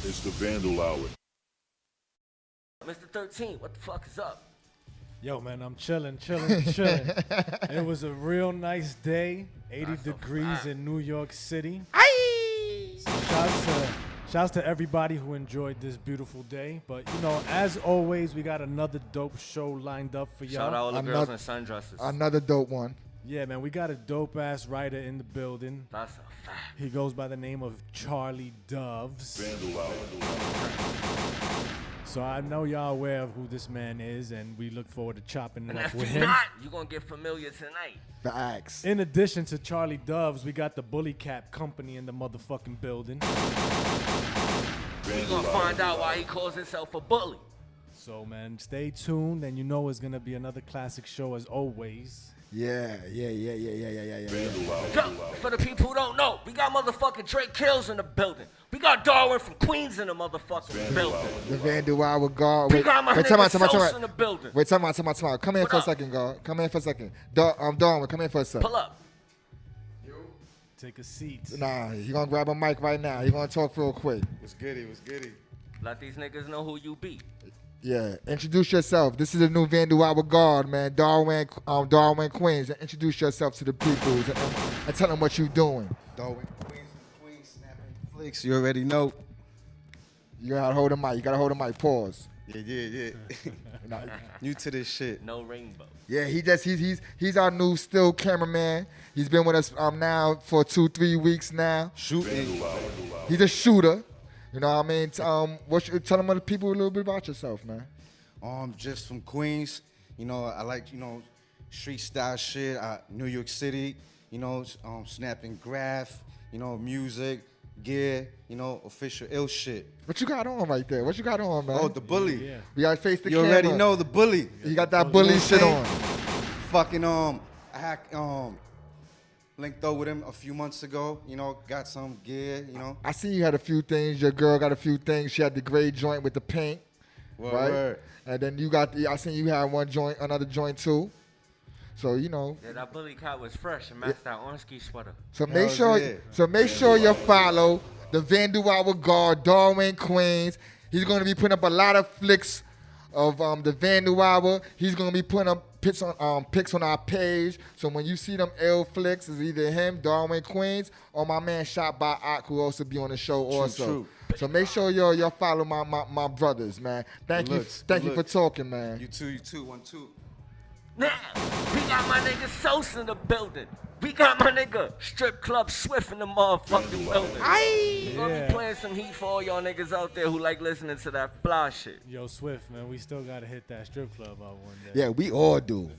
It's the Vandal Hour. Mr. 13, what the fuck is up? Yo, man, I'm chilling. It was a real nice day, 80 degrees in New York City. Shouts to everybody who enjoyed this beautiful day. But, you know, as always, we got another dope show lined up for y'all. Shout out all the girls in sundresses. Another dope one. Yeah, man, we got a dope-ass writer in the building. That's a fact. He goes by the name of Charlie Doves. Vandal Hour. So I know y'all aware of who this man is, and we look forward to chopping it And up if with you're him. not, you're going to get familiar tonight. Facts. In addition to Charlie Doves, we got the Bully Cap Company in the motherfucking building. We're going to find out why he calls himself a bully. So, man, stay tuned, and you know it's going to be another classic show as always. Yeah. Vandal Hour. Yo, for the people who don't know, we got motherfucking Drake Kills in the building. We got Darwin from Queens in the motherfucking building. The Vandal Hour guard. We got my nigga Sauce in the building. Wait, time out. Come in for a second, guard. Come in for a second. Darwin, come in for a second. Pull up. Take a seat. Nah, he gonna grab a mic right now. He gonna talk real quick. What's goody? Let these niggas know who you be. Yeah, introduce yourself. This is the new Vandal Hour guard, man. Darwin Queens. Introduce yourself to the people and tell them what you doing. Darwin, Queens, snapping flicks. You already know. You gotta hold the mic. Pause. Yeah. Nah, New to this shit. No rainbow. yeah, he's our new still cameraman. He's been with us now for 2-3 weeks now. Shooting. He's a shooter. You know what I mean? Tell them other people a little bit about yourself, man. Just from Queens. You know, I like, street style shit. New York City. Snapping graph. Music, gear. Official ill shit. What you got on right there? What you got on, man? Oh, the bully. Yeah. We gotta face the You camera. already know the bully. He got that bully shit on. Fucking I had linked up with him a few months ago. Got some gear. I see you had a few things. Your girl got a few things. She had the gray joint with the pink, right? Word. And then I seen you had another joint too. So Yeah, that bully cat was fresh and matched that orange ski sweater. So make Hell sure, yeah. you follow the Vandal Hour guard, Darwin Queens. He's gonna be putting up a lot of flicks of the Vandal Hour. He's gonna be putting up pics on our page. So when you see them L flicks, it's either him, Darwin Queens, or my man Shot by Ock, who also be on the show also. True. So make sure y'all follow my brothers, man. Thank you for talking, man. You too. 1, 2. Now, we got my nigga Sauce in the building. We got my nigga Strip Club Swift in the motherfucking building. We gonna be playing some heat for all y'all niggas out there who like listening to that fly shit. Yo, Swift, man, we still got to hit that strip club out one day. Yeah, we all do.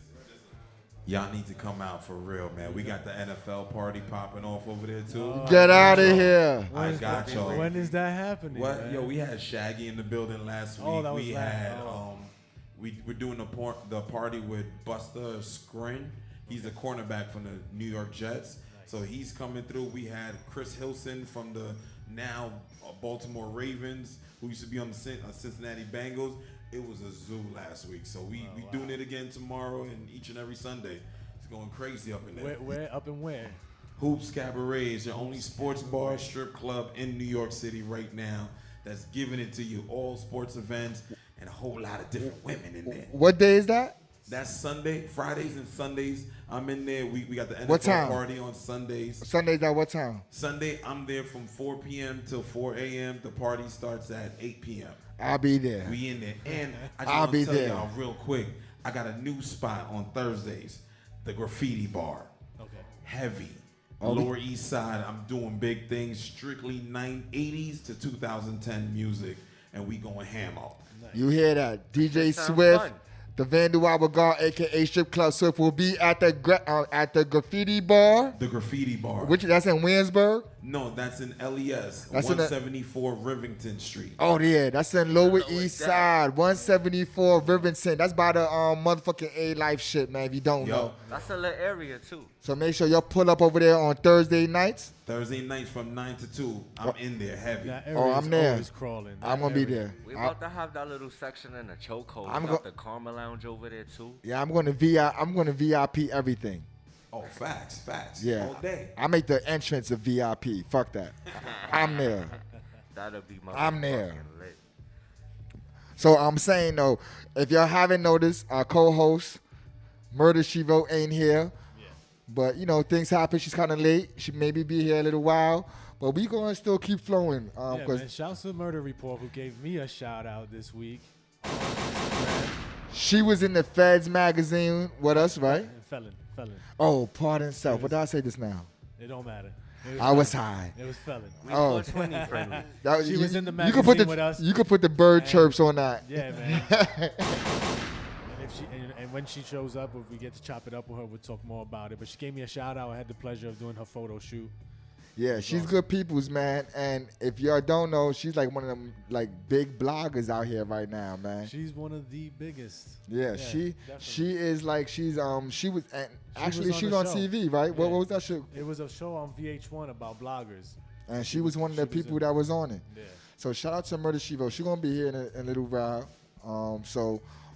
Y'all need to come out for real, man. We got the NFL party popping off over there, too. Get out of here. I got y'all. When is that happening? What? Man? Yo, we had Shaggy in the building last week. Oh, that was we last- had oh. we're doing the party with Buster Skrin. He's a cornerback from the New York Jets. So he's coming through. We had Chris Hilson from the now Baltimore Ravens, who used to be on the Cincinnati Bengals. It was a zoo last week. So we doing it again tomorrow and each and every Sunday. It's going crazy up in there. Where? Up and where? Hoops Cabaret is your only sports bar, strip club in New York City right now that's giving it to you. All sports events and a whole lot of different women in there. What day is that? That's Sunday, Fridays and Sundays. I'm in there. We got the What NFL time? party on Sundays. Sundays at what time? Sunday, I'm there from 4 p.m. till 4 a.m. The party starts at 8 p.m. I'll be there. We in there. And I just I'll want be to tell there. y'all real quick, I got a new spot on Thursdays, the Graffiti Bar. Okay. Heavy. Oh, Lower East Side, I'm doing big things, strictly 1980s to 2010 music, and we going ham out. You hear that? DJ sounds Swift, fun. the Vandal Hour guard, aka Strip Club Swift, will be at the Graffiti Bar. The Graffiti Bar. That's in Williamsburg. No, that's in LES, That's in the- 174 Rivington Street. Oh yeah, that's in Lower East Side, 174 Rivington. That's by the motherfucking A Life shit, man. If you don't know, That's a little area too. so make sure y'all pull up over there on Thursday nights. Thursday nights from 9 to 2, I'm in there heavy. That area Oh, is I'm there. always crawling. I'm gonna be there. We about to have that little section in the chokehold. I'm We go- got the Karma Lounge over there too. Yeah, I'm gonna VIP everything. Oh, facts. Yeah, All day. I make the entrance a VIP. Fuck that. I'm there. That'll be my. I'm there. So I'm saying though, if y'all haven't noticed, our co-host Murda She Wrote ain't here. But you know, things happen. She's kind of late. She maybe be here a little while, but we gonna still keep flowing. Yeah, man. Shouts to the Murder Report who gave me a shout out this week. She was in the Feds magazine with us, right? Felon. Oh, pardon self. What did I say just now? It don't matter. I was high. It was Felon. We Oh. 420 friendly. She was in the You could put magazine with us. You could put the bird chirps on that. Yeah, man. And when she shows up, if we get to chop it up with her, we'll talk more about it. But she gave me a shout out. I had the pleasure of doing her photo shoot. Yeah, she's good peoples, man. And if y'all don't know, she's like one of them like big bloggers out here right now, man. She's one of the biggest. Yeah, she is like she was actually she was on show. TV, right? Yeah. What was that shit? It was a show on VH1 about bloggers. And she was one of the people that was on it. Yeah. So shout out to Murda She Wrote. She's gonna be here in a little while.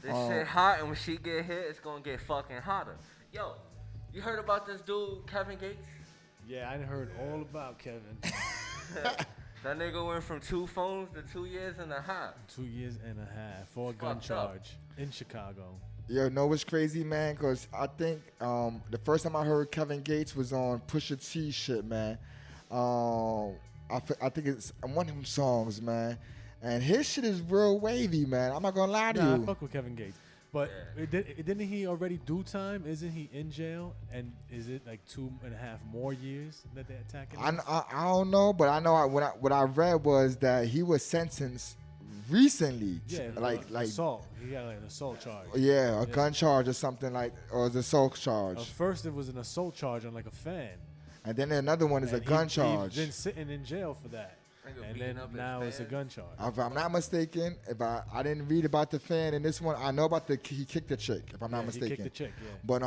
This shit hot, and when she get here, it's gonna get fucking hotter. Yo, you heard about this dude, Kevin Gates? Yeah, I heard all about Kevin. That nigga went from 2 phones to 2 years and a half. 2 years and a half for a gun Fucked up. charge in Chicago. Yo, know what's crazy, man? Because I think the first time I heard Kevin Gates was on Pusha T shit, man. I think it's one of them songs, man. And his shit is real wavy, man. I'm not going to lie to Nah, I you. fuck with Kevin Gates. But didn't he already do time? Isn't he in jail? And is it like 2.5 more years that they're attacking him? I don't know, but I know what I read was that he was sentenced recently. Yeah, like assault. He got like an assault charge. Yeah, a gun charge or something or an assault charge. First, it was an assault charge on like a fan. And then another one is a gun charge. He's been sitting in jail for that. And then now it's a gun charge. If I'm not mistaken, if I didn't read about the fan in this one, I know about he kicked the chick. If I'm not mistaken, he kicked the chick. Yeah. But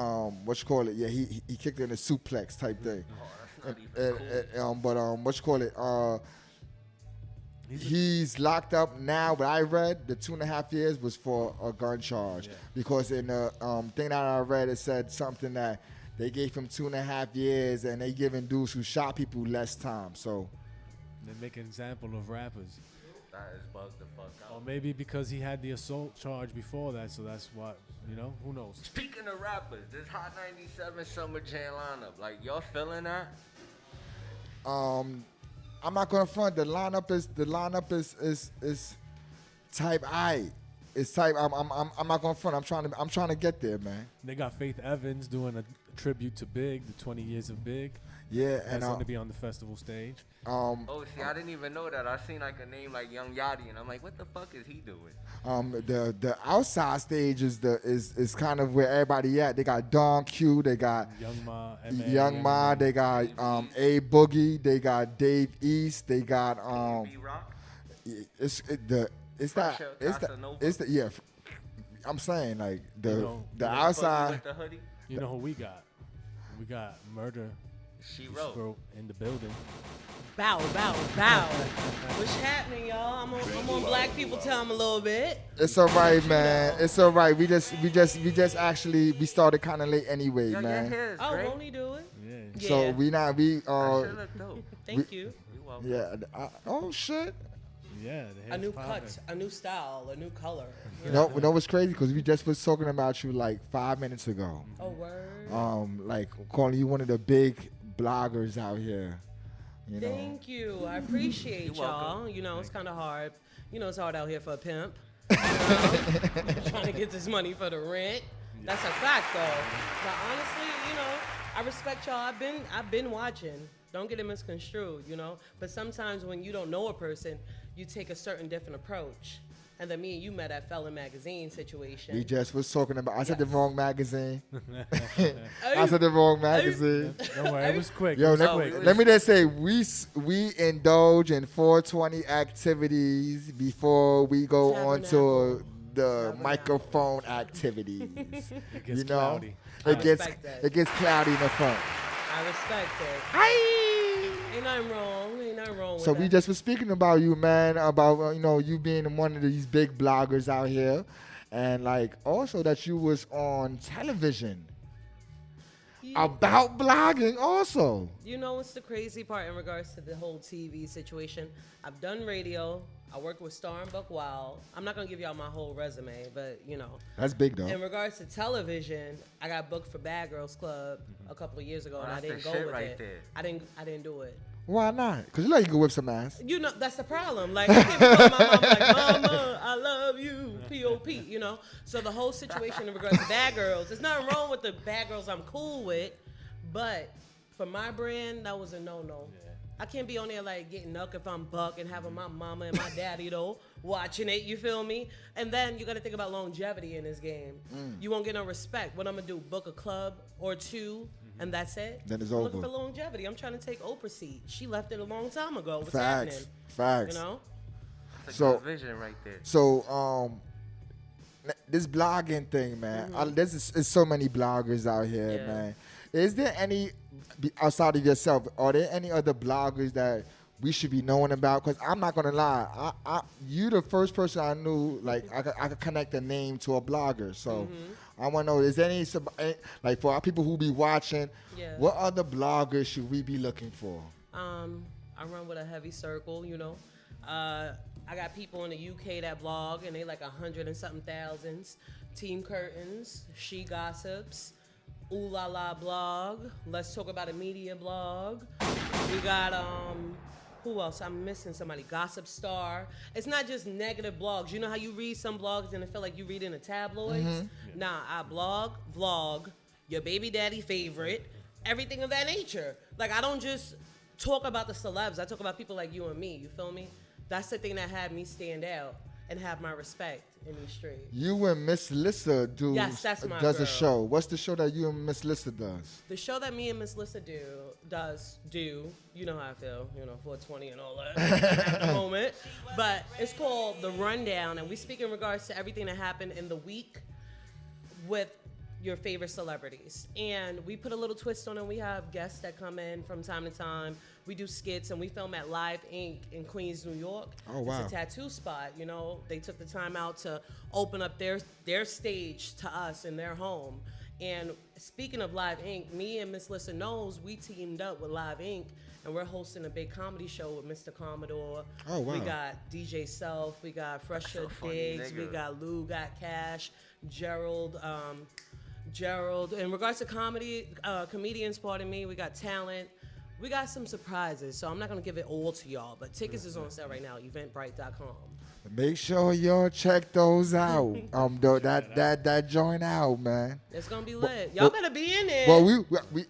what you call it? Yeah, he kicked her in a suplex type thing. Oh, that's not even cool. But what you call it? He's locked up now. What I read, the 2.5 years was for a gun charge because in the thing that I read, it said something that they gave him 2.5 years and they giving dudes who shot people less time. So. They make an example of rappers. That is bugged the fuck out. Or maybe because he had the assault charge before that, so that's what, who knows? Speaking of rappers, this Hot 97 Summer Jam lineup, like, y'all feeling that? I'm not gonna front. The lineup is type I. It's type. I'm not gonna front. I'm trying to get there, man. They got Faith Evans doing a tribute to Big, the 20 years of Big. Yeah, that's and going to be on the festival stage. Oh, see, I didn't even know that. I seen like a name like Young Yachty, and I'm like, what the fuck is he doing? The outside stage is kind of where everybody at. They got Don Q, they got Young Ma, they got A Boogie, they got Dave East, they got B-Rock? Yeah. I'm saying like the outside. With the hoodie? You know who we got? We got Murda She Wrote in the building. Bow, bow, bow. What's happening, y'all? I'm on Black People Time a little bit. It's all right, man. It's all right. We just actually started kind of late anyway, Yo, man. your hair is Oh, great. won't he do it? Yeah. So Yeah. we That shit look dope. Thank you. You welcome. yeah. Oh shit. Yeah, the A new hair's popping. cut, a new style, a new color. You know what's crazy? Because we just was talking about you like 5 minutes ago. Oh, word. Like calling you one of the big bloggers out here. You know. Thank you. I appreciate You're y'all. welcome. You know, it's kind of hard. You know, it's hard out here for a pimp. Trying to get this money for the rent. That's a fact, though. But honestly, I respect y'all. I've been watching. Don't get it misconstrued, But sometimes when you don't know a person, you take a certain different approach. And then me and you met at Felon Magazine situation. We just was talking about. I said the Yes. wrong magazine. I said the wrong magazine. Don't worry, it was quick. Yo, It was let, quick. let me just say, we indulge in 420 activities before we go on to the microphone activities. It gets cloudy. It gets respect that. it gets cloudy in the front. I respect it. Ain't nothing wrong. Ain't nothing wrong with So that. we just was speaking about you, man, about you being one of these big bloggers out here, and like also that you was on television. about blogging also. You know what's the crazy part in regards to the whole TV situation? I've done radio. I worked with Star and Buck Wild. I'm not gonna give y'all my whole resume, but you know. That's big though. In regards to television, I got booked for Bad Girls Club a couple of years ago, and I didn't go with it. There. I didn't do it. Why not? Because you know you can whip some ass. You know, that's the problem. Like, I can't call my mom like, Mama, I love you, P.O.P., you know? So the whole situation in regards to Bad Girls, there's nothing wrong with the Bad Girls I'm cool with, but for my brand, that was a no-no. Yeah. I can't be on there, like, getting up if I'm Buck and having my mama and my daddy, though, watching it, you feel me? And then you got to think about longevity in this game. You won't get no respect. What I'm going to do, book a club or two, and that's it. Then it's I'm over. looking for longevity. I'm trying to take Oprah's seat. She left it a long time ago. What's Facts. happening? Facts. You know? That's a So- good vision right there. So, this blogging thing, man. There's so many bloggers out here, Yeah. man. Is there any outside of yourself? Are there any other bloggers that we should be knowing about? Because I'm not gonna lie, you the first person I knew. Like I could connect a name to a blogger. So I want to know: is there any like for our people who be watching? Yeah. What other bloggers should we be looking for? I run with a heavy circle, you know. I got people in the UK that blog, and they like 100 and something thousands. Team Curtains, She Gossips, Ooh La La blog, Let's Talk About a Media blog. We got, who else? I'm missing somebody. Gossip Star. It's not just negative blogs. You know how you read some blogs and it feel like you read in the tabloids? Nah, I blog, vlog, your baby daddy favorite, everything of that nature. Like, I don't just talk about the celebs. I talk about people like you and me. You feel me? That's the thing that had me stand out and have my respect in these streets. You and Miss Lissa Yes, that's my does a girl. show. What's the show that you and Miss Lissa does? The show that me and Miss Lissa do, you know how I feel, you know, 420 and all that at the moment. But it's called The Rundown, and we speak in regards to everything that happened in the week with your favorite celebrities. And we put a little twist on it. We have guests that come in from time to time. We do skits, and we film at Live Ink in Queens, New York. Oh, wow. It's a tattoo spot, you know. They took the time out to open up their stage to us in their home. And speaking of Live Ink, me and Miss Lissa Knows, we teamed up with Live Ink, and we're hosting a big comedy show with Mr. Commodore. Oh, wow. We got DJ Self, we got Fresh So funny, Diggs, we nigga. got Lou, got Cash, Gerald. In regards to comedy, comedians, pardon me, we got talent. We got some surprises, so I'm not gonna give it all to y'all, but tickets is on sale right now, eventbrite.com. Make sure y'all check those out. That joint out, man. It's gonna be lit. Y'all better be in there. Well, we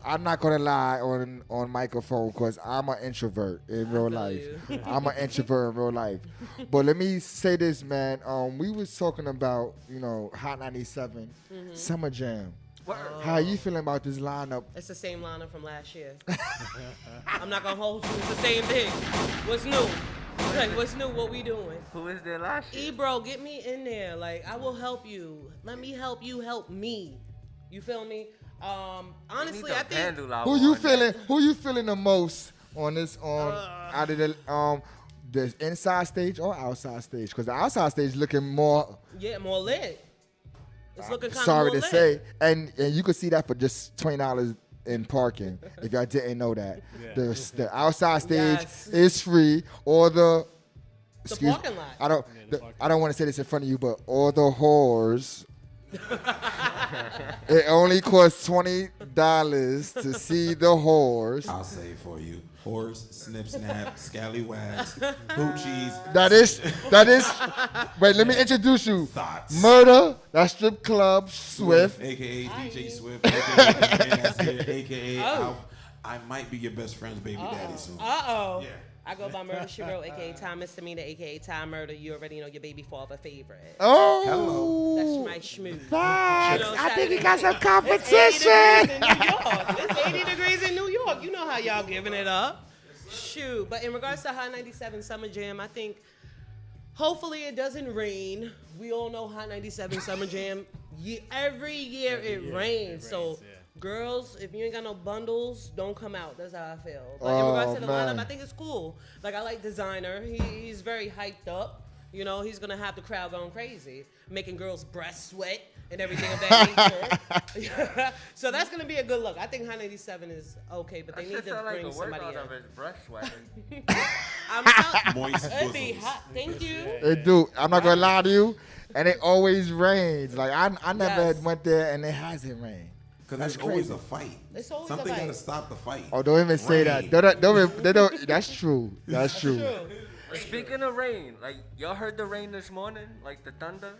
I'm not gonna lie on microphone because I'm an introvert in real feel life. you. I'm an introvert in real life. But let me say this, man. We was talking about Hot 97 Summer Jam. How you feeling about this lineup? It's the same lineup from last year. I'm not gonna hold you. It's the same thing. What's new? Like, what's new? What we doing? Who is there last year? Bro, get me in there. Like, I will help you. Let me help you help me. You feel me? Honestly, I think Vandal out Who you on feeling? that. Who you feeling the most on this? Out of the inside stage or outside stage? Because the outside stage looking more. more lit. It's looking kind of Sorry more to lit. say, and you could see that for just $20 in parking. If y'all didn't know that, the outside stage Yes. is free, or the parking lot. I don't want to say this in front of you, but all the whores. It only costs $20 to see the whores. I'll say it for you. Horse, snip, snap, scallywags, hoochies. That is. Wait, let me introduce you. Thoughts. Murda, that strip club, Swift. AKA DJ Swift, AKA the man that's here, AKA Oh. I might be your best friend's baby daddy soon. Uh-oh. Yeah. I go by Murda She Wrote, a.k.a. Ty Misdemeanor, a.k.a. Ty Murder. You already know your baby father favorite. Oh, Hello. That's my schmoo. facts. You know, I think he Saturday got some It's 80 competition. degrees in New York. It's 80 degrees in New York. You know how y'all giving it up. Shoot. But in regards to Hot 97 Summer Jam, I think hopefully it doesn't rain. We all know Hot 97 Summer Jam. Every year it rains. So girls, if you ain't got no bundles, don't come out. That's how I feel. But in regards to the man. lineup, I think it's cool. Like, I like Designer. He's very hyped up. You know, he's gonna have the crowd going crazy, making girls' breasts sweat and everything of that nature. So that's gonna be a good look. I think High 97 is okay, but they need to bring somebody in. Of his breast sweating. I'm telling Moist it'd be bosoms. hot. Thank you. It do. I'm not gonna lie to you, and it always rains. Like I never Yes. went there, and it hasn't rained. Because That's there's always crazy. a fight. It's always a Something fight. got to stop the fight. Oh, don't even say that. Rain. They don't. That's true. That's true. True. Speaking of rain, like y'all heard the rain this morning, like the thunder.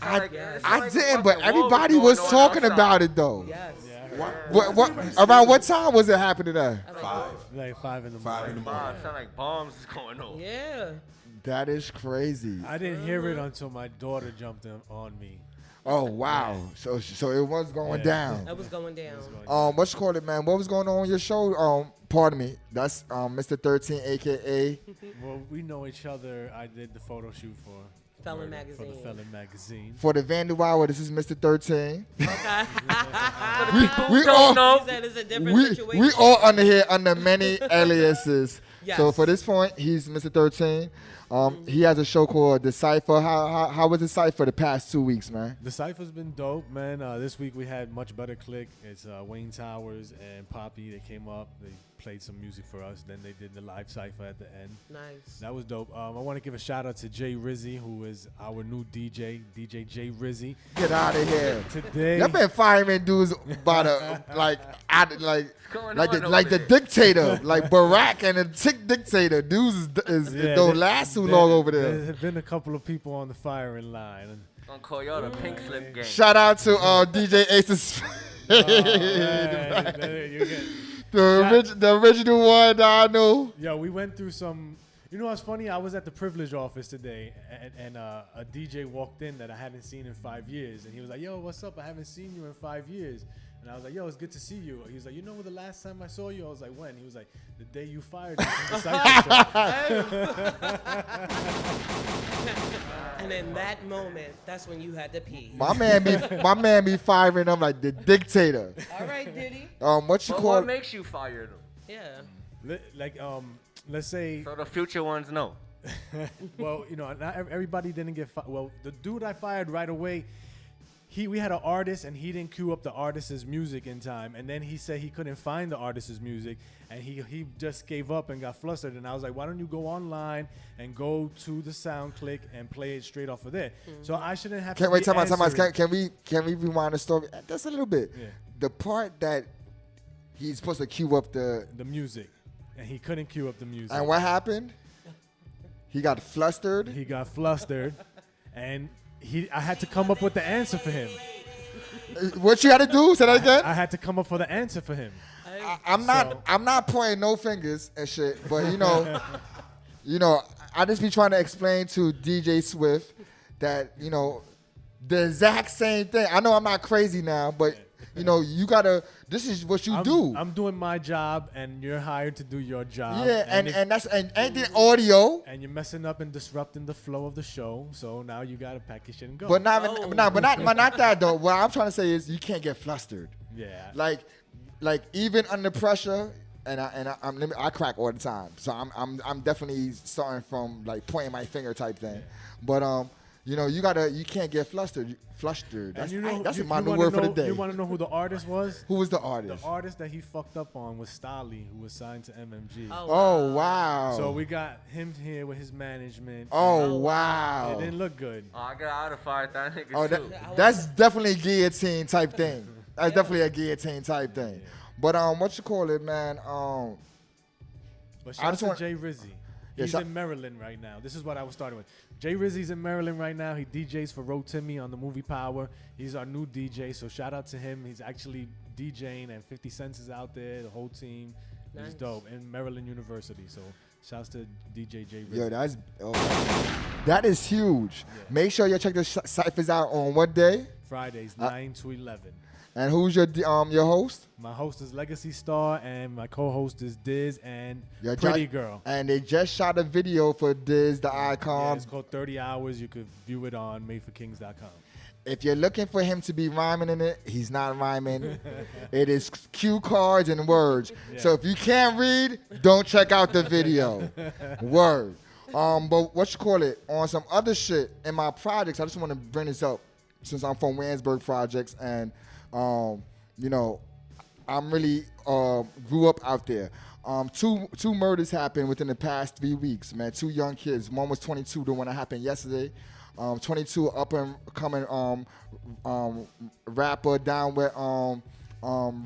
I It's I like a didn't, but fucking war everybody going was on talking outside. about it though. Yes. What around what time was it happening there? 5. Like 5 in the 5 in the morning. Wow, morning. it sound like bombs is going on. Yeah. That is crazy. I didn't hear it until my daughter jumped on me. Oh wow. So it was going Yeah. down. That was going down. What you call it, man? What was going on your show? Pardon me. That's Mr. 13, aka. Well, we know each other. I did the photo shoot for Felon Murda, for the magazine. Felon magazine. For the Vandal Hour, this is Mr. 13. Okay. we all He said it's a different we situation. all under here under many aliases. Yes. So for this point, he's Mr. 13. He has a show called The Cypher. How was the Cypher the past 2 weeks, man? The Cypher's been dope, man. This week we had Much Better Click. It's Wayne Towers and Poppy. They came up. They played some music for us. Then they did the live Cypher at the end. Nice. That was dope. I want to give a shout out to Jay Rizzy, who is our new DJ Jay Rizzy. Get out of here. Today, Y'all been firing dudes by the like going like on the, over like the there? dictator, like Barack and the tick dictator. Dudes don't last too long over there. There have been a couple of people on the firing line. Gonna call y'all the pink slip gang. Shout out to DJ Ace's. The original one that I know. Yo, we went through some. You know what's funny? I was at the privilege office today, and a DJ walked in that I hadn't seen in 5 years, and he was like, "Yo, what's up? I haven't seen you in 5 years." And I was like, "Yo, it's good to see you." He was like, "You know the last time I saw you?" I was like, "When?" He was like, "The day you fired me from the Cypher show." And in that moment, that's when you had to pee. My man be firing them like the dictator. All right, Diddy. What you But call what it? makes you fire them? Yeah. Like, let's say, So the future ones know. well, you know, not everybody didn't get fired. Well, the dude I fired right away, we had an artist and he didn't queue up the artist's music in time, and then he said he couldn't find the artist's music, and he just gave up and got flustered. And I was like, why don't you go online and go to the SoundClick and play it straight off of there? So I shouldn't have. Can't to wait. be Time out. answering. Can we rewind the story just a little bit? Yeah. The part that he's supposed to queue up the The music, and he couldn't queue up the music. and what happened? He got flustered. He got flustered, and I had to come up with the answer for him. What you had to do? Say that again. I had to come up with the answer for him. I'm not pointing no fingers and shit, but you know, I just be trying to explain to DJ Swift that the exact same thing. I know I'm not crazy now, but you gotta. This is what you do. I'm doing my job, and you're hired to do your job. Yeah, and if- that's anything audio. and you're messing up and disrupting the flow of the show. So now you gotta pack your shit and go. But not that though. What I'm trying to say is you can't get flustered. yeah, Like even under pressure, I crack all the time. So I'm definitely starting from like pointing my finger type thing. But you can't get flustered. That's, and that's you my new wanna word for the know- day. You want to know who the artist was? Who was the The artist? artist that he fucked up on was Stali, who was signed to MMG. Oh wow. So we got him here with his management. Oh wow. It didn't look good. Oh, I got out of fire that nigga Oh, too. that's definitely a guillotine type thing. That's definitely a guillotine type thing. But what you call it, man? But I shout out just to want- Jay Rizzy. Yeah, He's shout- in Maryland right now. This is what I was starting with. Jay Rizzy's in Maryland right now. He DJs for Ro Timmy on the movie Power. He's our new DJ, so shout out to him. He's actually DJing, and 50 Cent is out there, the whole team. He's Nice. dope. In Maryland University, so shouts to DJ Jay Rizzy. Yo, that is huge. Make sure you check the ciphers out on what day? Fridays, 9 to 11. And who's your host? My host is Legacy Star, and my co-host is Diz and Your Pretty jo- Girl. And they just shot a video for Diz the Yeah, Icon. it's called 30 Hours. You could view it on madeforkings.com. If you're looking for him to be rhyming in it, he's not rhyming. It is cue cards and words. Yeah. So if you can't read, don't check out the video. Word. But what you call it? On some other shit in my projects, I just want to bring this up since I'm from Wansburg Projects, and you know, I'm really grew up out there. Two murders happened within the past 3 weeks, man. 2 young kids. One was 22, the one that happened yesterday. 22 up and coming rapper down with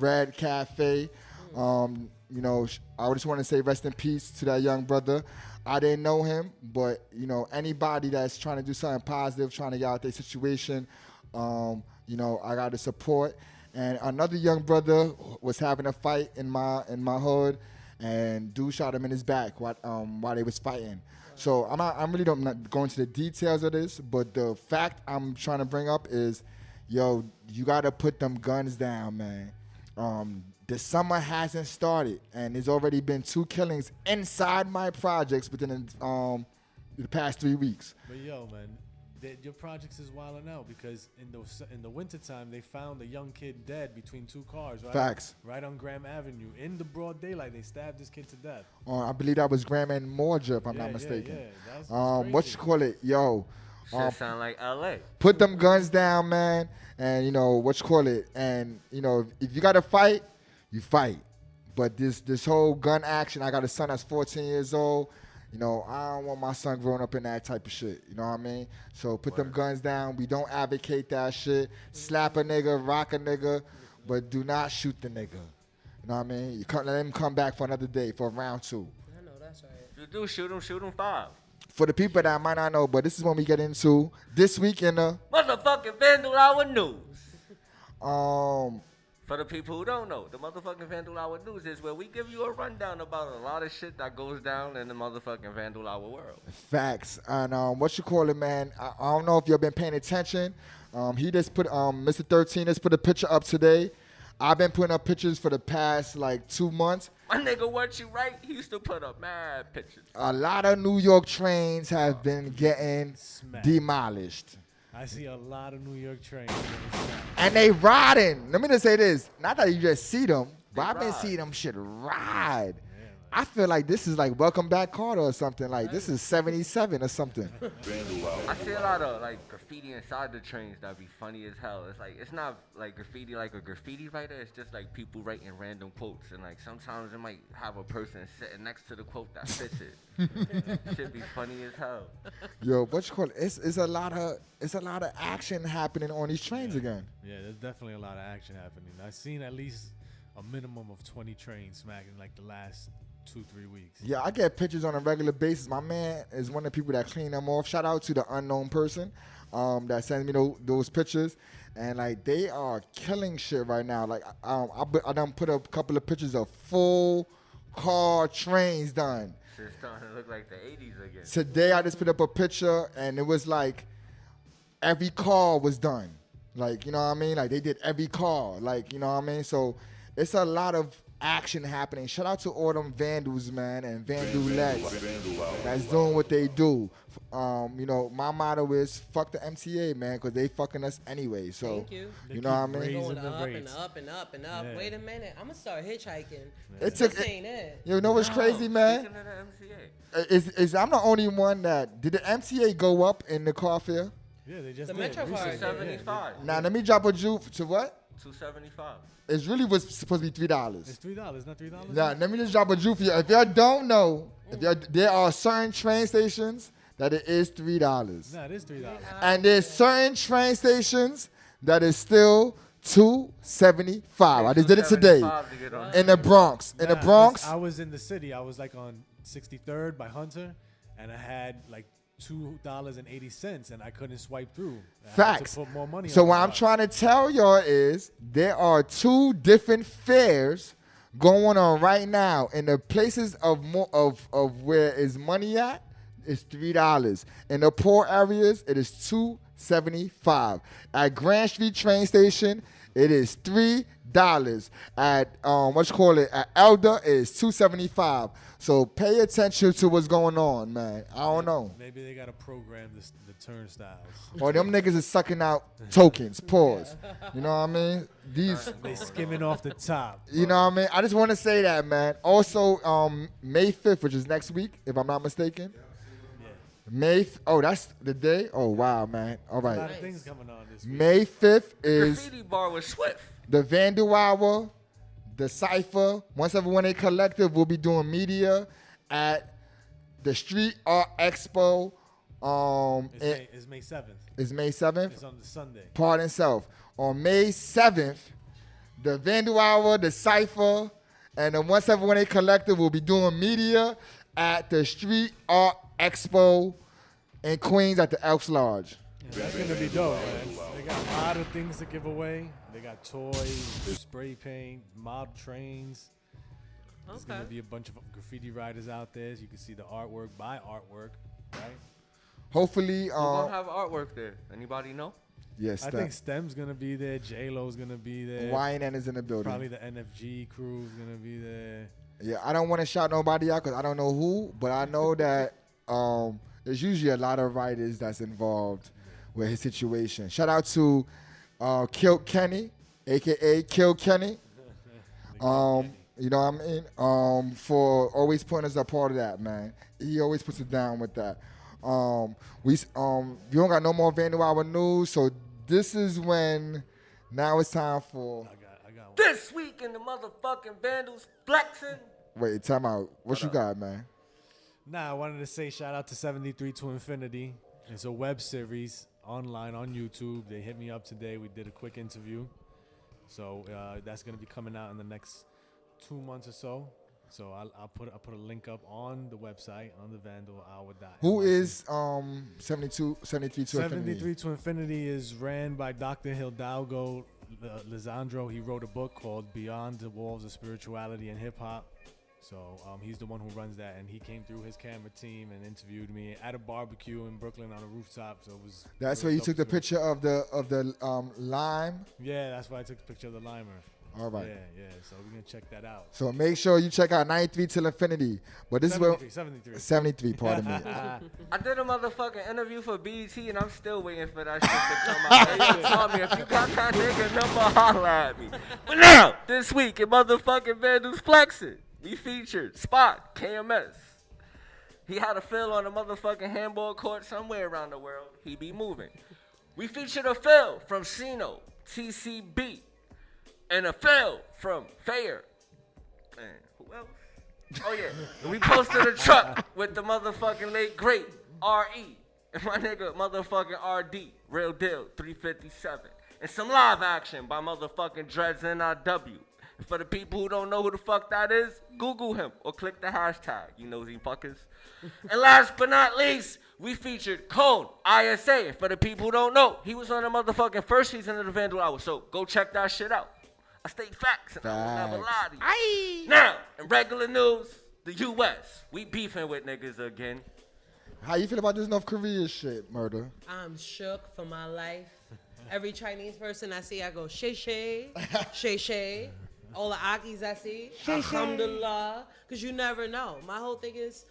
Red Cafe. You know, I just want to say rest in peace to that young brother. I didn't know him, but you know, anybody that's trying to do something positive, trying to get out their situation, you know, I got to support. And another young brother was having a fight in my hood, and dude shot him in his back while they was fighting. So I'm really not going to the details of this, but the fact I'm trying to bring up is, yo, you got to put them guns down, man. The summer hasn't started, and there's already been 2 killings inside my projects within the past 3 weeks. But yo, man, your projects is wilding out because in the wintertime they found a young kid dead between 2 cars. Right? Facts. Right on Graham Avenue in the broad daylight. They stabbed this kid to death. I believe that was Graham and Morja, if I'm not mistaken. Yeah. That's What you call it, yo? Shit sound like L.A. Put them guns down, man, and you know what you call it, and you know if you got to fight, you fight. But this whole gun action, I got a son that's 14 years old. You know, I don't want my son growing up in that type of shit. You know what I mean? So put them guns down. We don't advocate that shit. Slap a nigga, rock a nigga, but do not shoot the nigga. You know what I mean? Let him come back for another day, for round 2. I know that's right. If you do shoot him 5. For the people that might not know, but this is when we get into this week in the Motherfucking Vandal Hour News. For the people who don't know, the motherfucking Vandal Hour News is where we give you a rundown about a lot of shit that goes down in the motherfucking Vandal Hour world. Facts. And what you call it, man? I don't know if you've been paying attention. He just put Mr. 13 just put a picture up today. I've been putting up pictures for the past like 2 months. My nigga, what you right? He used to put up mad pictures. A lot of New York trains have been getting demolished. I see a lot of New York trains. And they riding. Let me just say this. Not that you just see them, but I've been seeing them shit ride. I feel like this is like Welcome Back Carter or something. Like this is 77 or something. I see a lot of like graffiti inside the trains that be funny as hell. It's like it's not like graffiti like a graffiti writer. It's just like people writing random quotes, and like sometimes it might have a person sitting next to the quote that fits it. Should be funny as hell. Yo, what you call it? It's a lot of action happening on these trains again. Yeah, there's definitely a lot of action happening. I've seen at least a minimum of 20 trains smacking like the last 2-3 weeks. Yeah, I get pictures on a regular basis. My man is one of the people that clean them off. Shout out to the unknown person that sends me those pictures. And like they are killing shit right now. Like I done put a couple of pictures of full car trains done. Shit's starting to look like the 80s again. Today I just put up a picture and it was like every car was done. Like, you know what I mean? Like they did every car. Like, you know what I mean? So it's a lot of action happening. Shout out to all them vandals, man, and vandalettes that's doing what they do. You know, my motto is fuck the MTA, man, because they fucking us anyway. So, Thank you. you know what I mean? Going the up and rates. up and up and up. Yeah. Wait a minute. I'm going to start hitchhiking. It This took- ain't it. You know what's crazy, man? Speaking of the MCA. Is I'm the only one that did the MTA go up in the car fare? Yeah, they just The did Metro recently. card. 275. Now let me drop a juke to what? 275. It really was supposed to be $3. It's $3, not $3. Now, let me just drop a juke for you. If y'all don't know, there are certain train stations that it is $3. Nah, it is $3. And there's certain train stations that is still $2.75. I just did it today $2.75 to get on. in the Bronx. In the Nah, Bronx, I was in the city. I was like on 63rd by Hunter, and I had like $2.80, and I couldn't swipe through. I had facts. to put more money. So on what the I'm card. trying to tell y'all is there are 2 different fares going on right now in the places of where is money at. It's $3. In the poor areas, it is $2.75. At Grand Street train station, it is $3. At at Elder, it is $2.75. So pay attention to what's going on, man. I don't know. Maybe they gotta program the turnstiles. Or them niggas is sucking out tokens. Pause. You know what I mean? These. They skimming off the top. You know what I mean? I just want to say that, man. Also, May 5th, which is next week, if I'm not mistaken. That's the day? Oh, wow, man. All A lot right. of things coming on this week. May 5th is Graffiti bar with Swift. the Vandal Hour, the Cypher. Once Everyone A Collective will be doing media at the Street Art Expo. It's May 7th. It's May 7th. It's on the Sunday. Pardon self. On May 7th, the Vandal Hour, the Cypher, and the Once Everyone A Collective will be doing media at the Street Art Expo in Queens at the Elks Lodge. Yeah, that's gonna be dope, man. They got a lot of things to give away. They got toys, spray paint, model trains. There's gonna be a bunch of graffiti writers out there. So you can see the artwork, buy artwork, right? Hopefully, Who's gonna have artwork there? Anybody know? yes, I think Stem's gonna be there. J-Lo's gonna be there. YNN is in the building. Probably the NFG crew's gonna be there. Yeah, I don't want to shout nobody out because I don't know who, but I know that there's usually a lot of writers that's involved with his situation. Shout out to Kill Kenny, aka Kill Kenny. You know what I mean? For always putting us a part of that, man. He always puts it down with that. We don't got no more Vandal Hour news, so this is when now it's time for. I got one. This week in the motherfucking Vandals flexing. Wait, time out. What you got, man? Nah, I wanted to say shout out to 73 to Infinity. It's a web series online on YouTube. They hit me up today. We did a quick interview. So that's going to be coming out in the next 2 months or so. So I'll put a link up on the website on the Vandal Hour. Who is 73 to 73 Infinity? to Infinity is ran by Dr. Hidalgo Lisandro. He wrote a book called Beyond the Walls of Spirituality and Hip Hop. So he's the one who runs that, and he came through his camera team and interviewed me at a barbecue in Brooklyn on a rooftop. So it was. That's it where was you dope took the to- picture of the lime. Yeah, that's why I took the picture of the limer. All right. Yeah. So we're gonna check that out. So make sure you check out 93 till Infinity. But this 73. is where 73. Pardon me. I did a motherfucking interview for BET and I'm still waiting for that shit to come out. They told me if you got that nigga number, holla at me. But now, this week in motherfucking Vandals flexing, we featured Spot KMS. He had a fill on a motherfucking handball court somewhere around the world. He be moving. We featured a fill from Sino, TCB, and a fill from Fair. And who else? Oh yeah, and we posted a truck with the motherfucking late great RE and my nigga motherfucking RD, Real Deal 357, and some live action by motherfucking Dreads NIW. And for the people who don't know who the fuck that is, Google him or click the hashtag, you nosy fuckers. And last but not least, we featured Cone ISA. And for the people who don't know, he was on the motherfucking first season of the Vandal Hour, so go check that shit out. I state facts and I will never lie to you. Now, in regular news, the U.S. We beefing with niggas again. How you feel about this North Korea shit, Murda? I'm shook for my life. Every Chinese person I see, I go, shay shay, shay shay. All the Akis I see, alhamdulillah, because you never know. My whole thing is,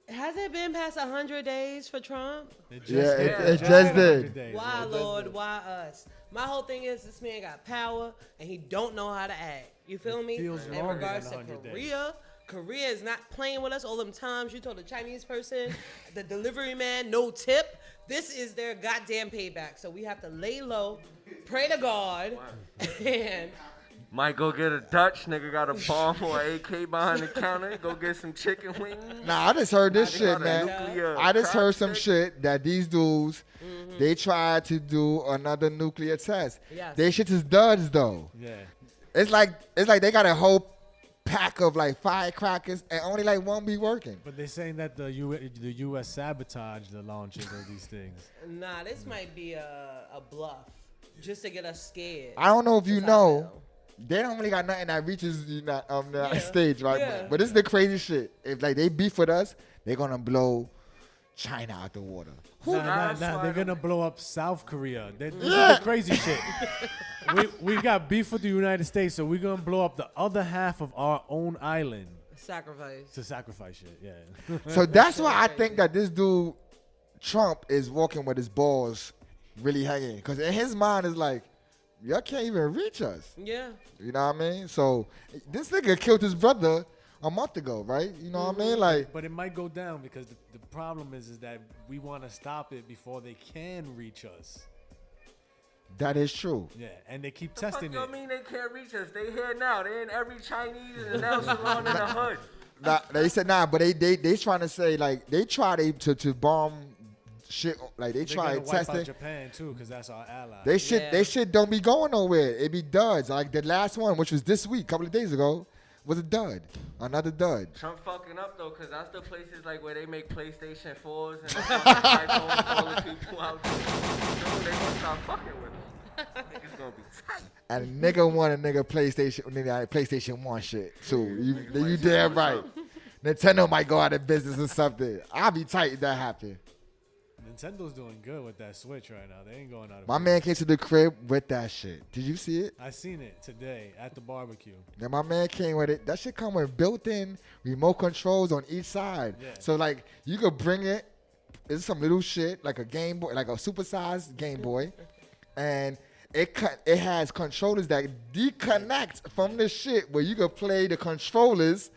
has it been past 100 days for Trump? It just did. Why, Lord? Why us? My whole thing is this man got power and he don't know how to act. You feel me? feels In longer regards to than 100 Korea, Korea is not playing with us all them times. You told the Chinese person, the delivery man, no tip. This is their goddamn payback. So we have to lay low, pray to God, and Might go get a Dutch, nigga got a bomb or an AK behind the counter, go get some chicken wings. Nah, I just heard this They shit, got a man. nuclear I just heard some crop shit that these dudes, they tried to do another nuclear test. Yes. They shit is duds though. Yeah. It's like they got a whole pack of like firecrackers and only like one be working. But they're saying that the U.S. sabotaged the launches of these things. nah, this might be a bluff just to get us scared. I don't know if you That's how I know, feel. they don't really got nothing that reaches the Yeah, stage, right? yeah. But this is the crazy shit. If like they beef with us, they're gonna blow China out the water. Nah, that's they're why gonna blow up South Korea. This Yeah. is the crazy shit. we got beef with the United States, so we're gonna blow up the other half of our own island Sacrifice. to sacrifice shit. Yeah. So that's why I think that this dude Trump is walking with his balls really hanging, because in his mind is like, y'all can't even reach us. Yeah. You know what I mean? So this nigga killed his brother a month ago, right? You know what I mean? Like, But it might go down because the problem is that we want to stop it before they can reach us. that is true. Yeah, and they keep The fuck testing you it. mean they can't reach us? They here now. They in every Chinese and nail salon in the hood. Nah, they said but they trying to say like they try to bomb shit, like they They're try gonna to wipe test out it. Japan too, because that's our ally. They shit Yeah. they shit don't be going nowhere. It be duds. Like the last one, which was this week, a couple of days ago, was a dud. Another dud. Trump fucking up though, cause that's the places like where they make PlayStation 4s and the fucking iPhones for all the people out there. So they gonna start fucking with us. Niggas gonna be tight. And a nigga want a nigga PlayStation 1 shit too. You damn right. Nintendo might go out of business or something. I'll be tight if that happen. Nintendo's doing good with that Switch right now. They ain't going out of My business. man came to the crib with that shit. Did you see it? I seen it today at the barbecue. Yeah, my man came with it. That shit come with built-in remote controls on each side. Yeah. So like you could bring it. It's some little shit like a Game Boy, like a supersized Game Boy, and it has controllers that deconnect from the shit where you could play the controllers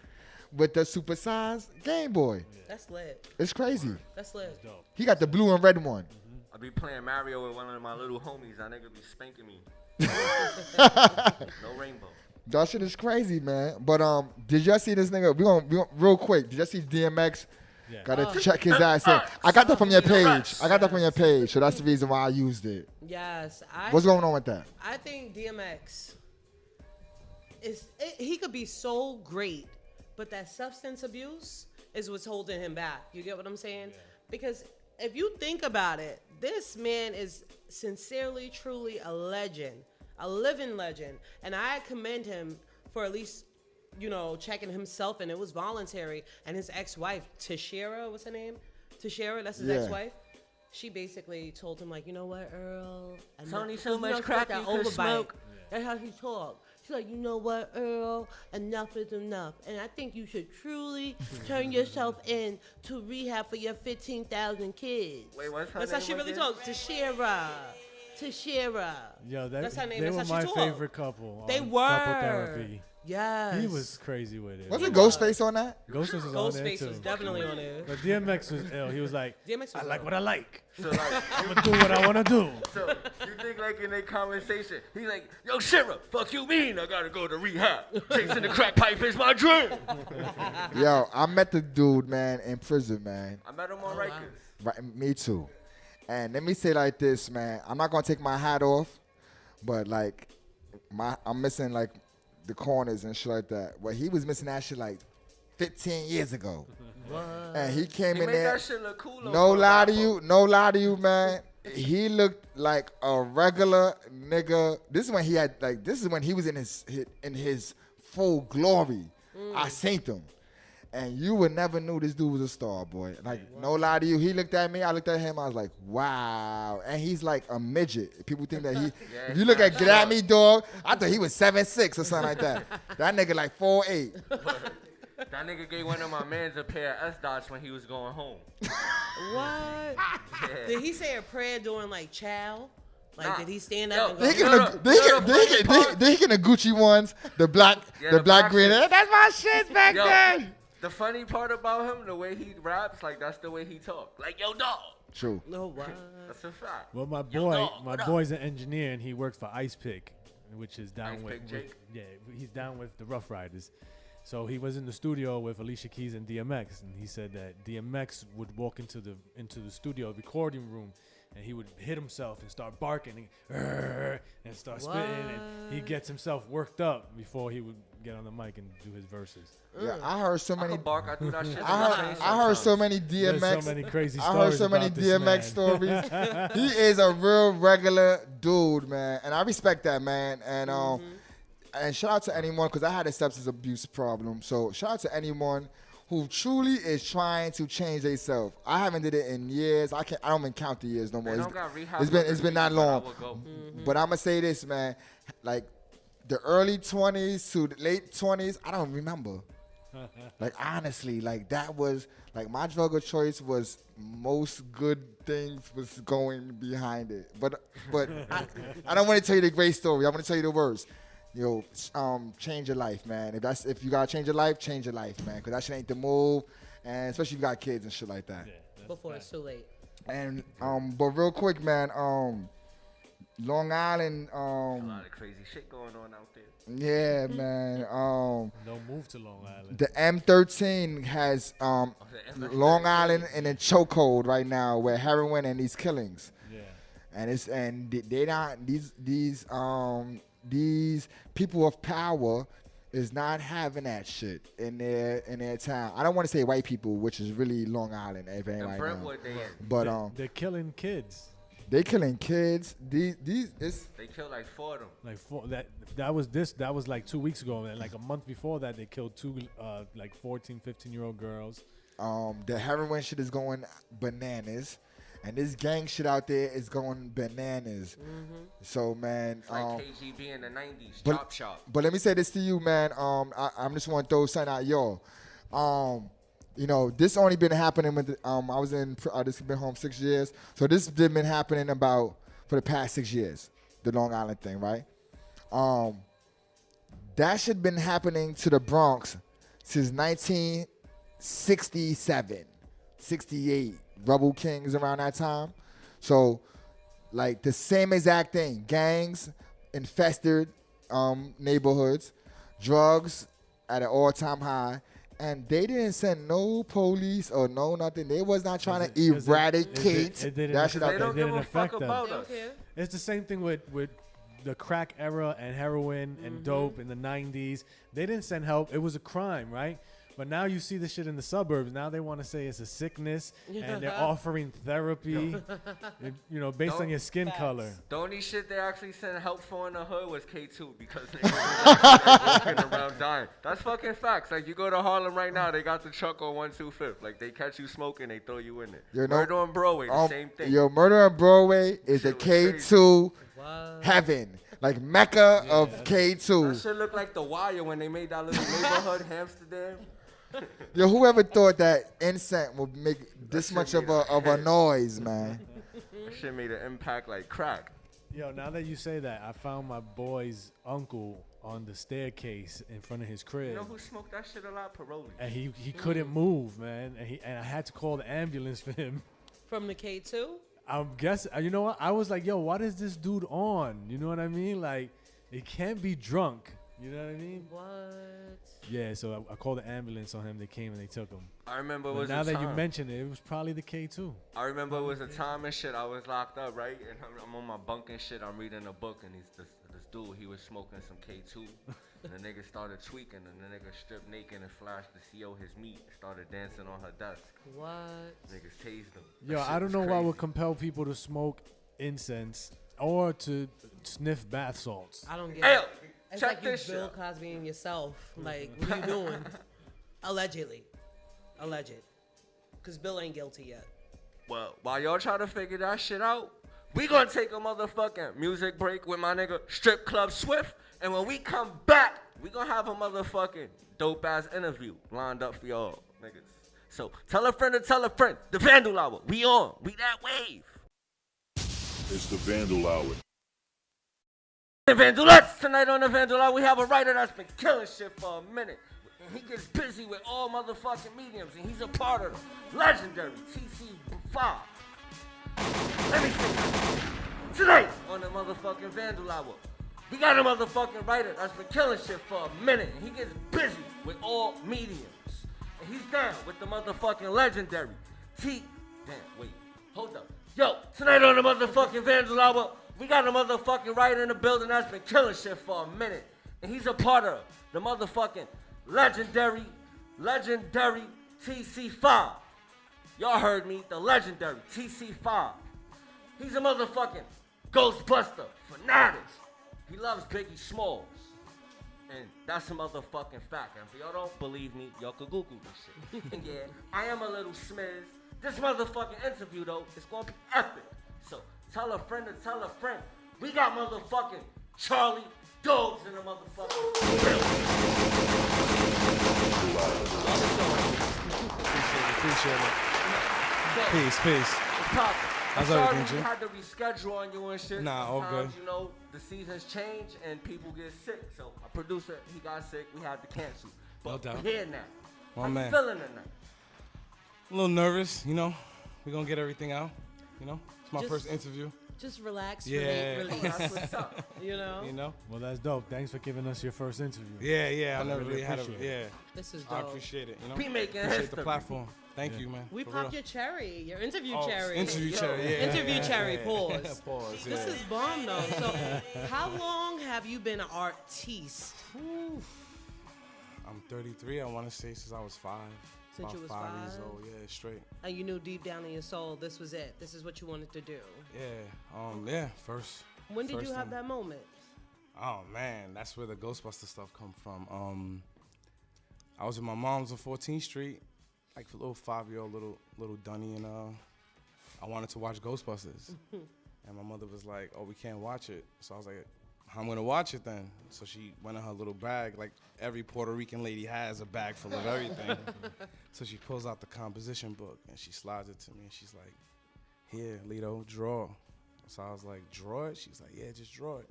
with the supersized Game Boy. That's lit. It's crazy. That's lit. Dope. He got the blue and red one. I be playing Mario with one of my little homies. That nigga be spanking me. No rainbow. That shit is crazy, man. But did y'all see this nigga? We gonna real quick. Did y'all see DMX? Yeah. Gotta check his ass in. I got that from your page. I got that from your page, so that's the reason why I used it. Yes. What's going on with that? I think DMX he could be so great, but that substance abuse is what's holding him back. You get what I'm saying? Yeah. Because if you think about it, this man is sincerely, truly a legend, a living legend. And I commend him for at least, checking himself, and it was voluntary. And his ex-wife, Tashira, what's her name? Tashira, that's his Yeah. ex-wife. She basically told him, like, you know what, Earl? It's only so You know, much it's crack like you that can overbite. smoke. That's how she talked. She's like, you know what, Earl? Enough is enough. And I think you should truly turn yourself in to rehab for your 15,000 kids. Wait, what's her That's how name she really again? talks. Tashira. Yo, That's her name. They That's were how my she talk. favorite couple. They on were. Couple therapy. Yes. He was crazy with it. Was it Ghostface on that? Ghostface was on there Ghostface too. was definitely on there. But DMX was ill. He was like, DMX was I like ill. what I like. So like, I'm gonna do what I wanna do. so you think like in their conversation, he's like, "Yo, Shira, fuck you mean? I gotta go to rehab. Chasing the crack pipe is my dream." Yo, I met the dude, man, in prison, man. I met him on Rikers. Right, me too. And let me say like this, man. I'm not gonna take my hat off, but like, I'm missing like the corners and shit like that. Well, he was missing that shit like 15 years ago. And he came He in made there. that shit look cool. No lie to you, man. He looked like a regular nigga. This is when he was in his full glory. I seen him. And you would never knew this dude was a star, boy. Like, no lie to you. He looked at me, I looked at him, I was like, wow. And he's like a midget. People think that if you look at Get At Me, dog, I thought he was 7'6" or something like that. That nigga like 4'8". That nigga gave one of my mans a pair of S-dots when he was going home. What? Yeah. Did he say a prayer during like chow? Like, Nah. did he stand Yo, up and They go? getting the Gucci ones, the black green. shit. That's my shit back Yo, then. the funny part about him, the way he raps, like that's the way he talk. Like, yo, dog. True. No, what? That's a fact. Well, my Yo, boy, dog, my what up? boy's an engineer and he works for Ice Pick, which is down Ice with, Pick Jake? he's down with the Rough Riders. So he was in the studio with Alicia Keys and DMX, and he said that DMX would walk into the studio recording room, and he would hit himself and start barking and start spitting, and he gets himself worked up before he would get on the mic and do his verses. Yeah, I heard so I many. could bark. I do that shit. I heard so many There's DMX. so many crazy I stories heard so many about this DMX man. stories. He is a real regular dude, man, and I respect that, man. And shout out to anyone, because I had a substance abuse problem. So shout out to anyone who truly is trying to change themselves. I haven't did it in years. I don't even count the years no more. They don't got rehab It's been that but I long. would go. But I'm gonna say this, man. Like the early 20s to the late 20s, I don't remember. Like honestly, like that was like my drug of choice was most good things was going behind it. But I don't want to tell you the great story. I want to tell you the worst. change your life, man. If you gotta change your life, man. Cause that shit ain't the move, and especially if you got kids and shit like that. Yeah, Before it's too late. And but real quick, man, Long Island, A lot of crazy shit going on out there. yeah, man. No move to Long Island. The M13 has Long Island in a chokehold right now with heroin and these killings. Yeah. And they not these people of power is not having that shit in their town. I don't want to say white people, which is really Long Island, if ain't right now. Brentwood, But They're killing kids. they killing kids. They killed like 4 of them. Like that was like 2 weeks ago, and like a month before that they killed 2 like 14, 15-year-old girls. The heroin shit is going bananas, and this gang shit out there is going bananas. So man, It's like KGB in the 90s, Chop Shop. But let me say this to you, man. I'm just want to throw something out, y'all. This only been happening with. This has been home 6 years, so this has been happening about for the past 6 years. The Long Island thing, right? That shit been happening to the Bronx since 1967, 68. Rebel Kings around that time. So, like the same exact thing. Gangs, infested neighborhoods, drugs at an all-time high. And they didn't send no police or no nothing. They was not trying to eradicate that shit out They there. don't give a fuck them. about They us. don't care. It's the same thing with the crack era and heroin and dope in the 90s. They didn't send help. It was a crime, right? But now you see this shit in the suburbs. Now they want to say it's a sickness, and they're offering therapy, based on your skin color. The only shit they actually sent help for in the hood was K2 because they were walking around dying. That's fucking facts. Like, you go to Harlem right now, they got the truck on 125th. Like, they catch you smoking, they throw you in it. Murder on Broadway, the same thing. Murder on Broadway is the Shit was K2 heaven. Like Mecca of That K2. shit looked like The Wire when they made that little neighborhood, Amsterdam. Whoever thought that incense would make this shit much made of a noise, man? That shit made an impact like crack. Yo, now that you say that, I found my boy's uncle on the staircase in front of his crib. You know who smoked that shit a lot? Paroli. And he couldn't move, man. And I had to call the ambulance for him. From the K2? I'm guessing, you know what? I was like, yo, what is this dude on? You know what I mean? Like, it can't be drunk. You know what I mean? What? Yeah, so I called the ambulance on him. They came and they took him. I remember it But was now a that time. you mentioned it, it was probably the K2. I remember it was a time and shit. I was locked up, right? And I'm on my bunk and shit. I'm reading a book, and this dude, he was smoking some K2. And the nigga started tweaking, and the nigga stripped naked and flashed the CO his meat. Started dancing on her desk. What? Niggas tased him. Yo, That shit I don't was know what crazy. would compel people to smoke incense or to sniff bath salts. I don't get Hey, it. It's check like you this shit Bill out. Cosby and yourself. Like, what you doing? Allegedly. Alleged. Because Bill ain't guilty yet. Well, while y'all try to figure that shit out, we gonna take a motherfucking music break with my nigga Strip Club Swift. And when we come back, we gonna have a motherfucking dope ass interview lined up for y'all niggas. So tell a friend to tell a friend. The Vandal Hour. We on. We that wave. It's the Vandal Hour. The Vandalettes. Tonight on the Vandal Hour, we have a writer that's been killing shit for a minute. And he gets busy with all motherfucking mediums, and he's a part of the legendary TC5. Let me say tonight on the motherfucking Vandal Hour, we got a motherfucking writer that's been killing shit for a minute, and he gets busy with all mediums. And he's down with the motherfucking legendary hold up. Yo, tonight on the motherfucking Vandal Hour, we got a motherfucking writer in the building that's been killing shit for a minute. And he's a part of the motherfucking legendary TC5. Y'all heard me, the legendary TC5. He's a motherfucking Ghostbuster fanatic. He loves Biggie Smalls. And that's a motherfucking fact. And if y'all don't believe me, y'all could Google this shit. And yeah, I am a little smizz. This motherfucking interview, though, is gonna be epic. So tell a friend to tell a friend. We got motherfucking Charlie Dogs in the motherfucking building. Appreciate it. Peace. It's poppin'. How's sorry everything, we Jim? had to reschedule on you and shit. Nah, all Sometimes, good. you know, the seasons change and people get sick. So our producer, he got sick. We had to cancel. But No doubt. we're here now. My How man. you feeling tonight? A little nervous, you know. We're gonna get everything out, you know. It's my Just- first interview, Just relax, Yeah. release. That's what's up. You know? you know. Well, that's dope. Thanks for giving us your first interview. Yeah, I I never really really had a, appreciate it. This is I dope. appreciate it, you know. We making Appreciate history. the platform. Thank Yeah. you, man. We for popped real. your cherry, your interview Oh, cherry. Interview Yo. cherry, yeah. Interview yeah, cherry, yeah. pause. Pause, This yeah. is bomb though. So, how long have you been an artiste? I'm 33. I want to say since I was 5. Since About you was 5 years five? old. Yeah, straight. And you knew deep down in your soul this was it. This is what you wanted to do. Yeah. First. When did first you have time. that moment? Oh man, that's where the Ghostbuster stuff come from. I was with my mom's on 14th Street, like a little 5-year-old little dunny, and I wanted to watch Ghostbusters, and my mother was like, "Oh, we can't watch it." So I was like, "I'm gonna watch it then." So she went in her little bag, like every Puerto Rican lady has a bag full of everything. So she pulls out the composition book and she slides it to me, and she's like, "Here, Lito, draw." So I was like, "Draw it?" She's like, "Yeah, just draw it."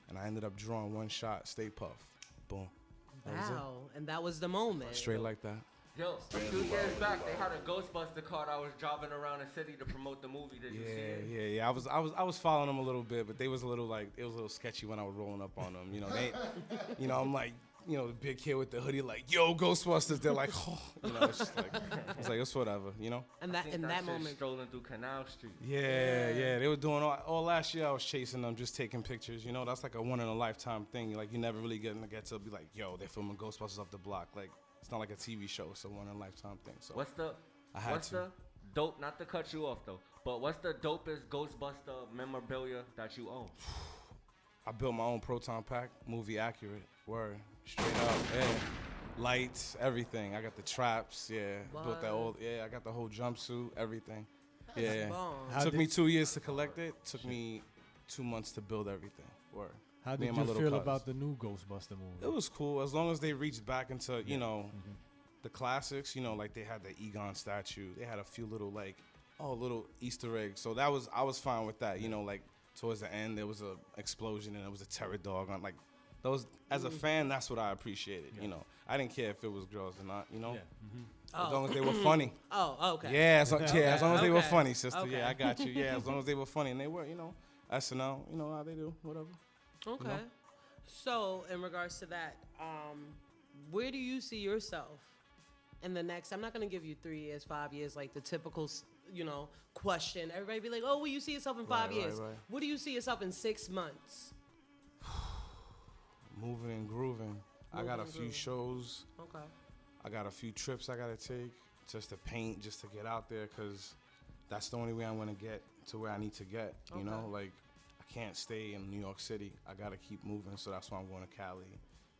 And I ended up drawing one shot, Stay Puft. Boom. That was it. Wow. And that was the moment. Straight like that. Yo, a few years back, they had a Ghostbuster card. I was driving around the city to promote the movie. Did you see it? Yeah. I was following them a little bit, but they was a little like it was a little sketchy when I was rolling up on them. You know, they, you know, I'm like, you know, the big kid with the hoodie, like, "Yo, Ghostbusters." They're like, "Oh," you know, it's just like, it's like it's whatever, you know. And I that seen in that shit moment, strolling through Canal Street. Yeah. They were doing all last year. I was chasing them, just taking pictures. You know, that's like a one in a lifetime thing. Like you never really get to be like, "Yo, they're filming Ghostbusters off the block." Like it's not like a TV show. It's a one in a lifetime thing. So What's the I had what's to. the dope? Not to cut you off though, but what's the dopest Ghostbuster memorabilia that you own? I built my own proton pack, movie accurate. Word, straight up, yeah. Lights, everything. I got the traps, yeah. Built that old, yeah. I got the whole jumpsuit, everything. Yeah. bomb. How Took did- me 2 years to collect it. Took me 2 months to build everything. Word. How Me did and my you little feel cuz. about the new Ghostbuster movie? It was cool as long as they reached back into the classics. You know, like they had the Egon statue. They had a few little little Easter eggs. So I was fine with that. You know, like towards the end there was a explosion and there was a terror dog on like those. As a fan, that's what I appreciated. You know, I didn't care if it was girls or not. You know, as long as they were funny. Oh, okay. Yeah, as long as they were Okay. funny, sister. Okay. Yeah, I got you. Yeah, as long as they were funny and they were, you know, SNL. You know how they do, whatever. Okay. know? So, in regards to that, where do you see yourself in the next? I'm not gonna give you 3 years, 5 years, like the typical, question. Everybody be like, "Oh, where you see yourself in 5 Right, years?" right. What do you see yourself in 6 months? Moving and grooving. I got a Moving and few grooving. shows. Okay. I got a few trips I gotta take just to paint, just to get out there, cause that's the only way I'm gonna get to where I need to get. You know, Okay. like I can't stay in New York City. I gotta keep moving, so that's why I'm going to Cali,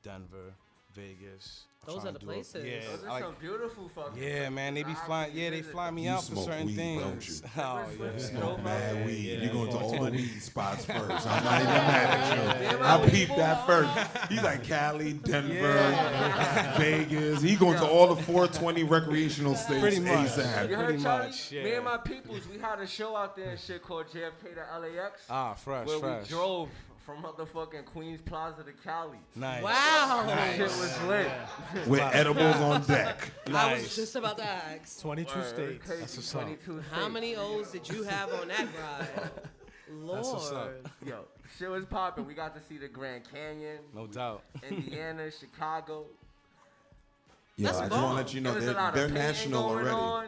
Denver, Vegas. I'm Those trying are the to do it. places. Yeah, Those are I like- some beautiful fucking. yeah, man. They be places. I flying. actually Yeah, they visited fly me You out for smoke certain weed, things. don't you? Oh Smoke yeah. weed. Smoke mad weed. Yeah, You're going to all the 420. weed spots first. I'm not even mad at you. I peeped that first. He's like Cali, Denver, Vegas. He going to all the 420 recreational states Pretty much. ASAP. You heard Pretty Charlie? much, yeah. Me and my peoples, we had a show out there and shit called JFK to LAX. Ah, fresh, where fresh. we drove from motherfucking Queens Plaza to Cali. Nice. Wow. Shit was lit. With edibles on deck. I was Nice. just about to ask. 22 states. Crazy. That's what's up. 22 How states. many O's did you have on that ride? Lord. That's what's up. Yo, shit was popping. We got to see the Grand Canyon, No doubt. Indiana, Chicago. Yeah, That's I just want bomb. to let you know There was a lot they're of painting national going already. on.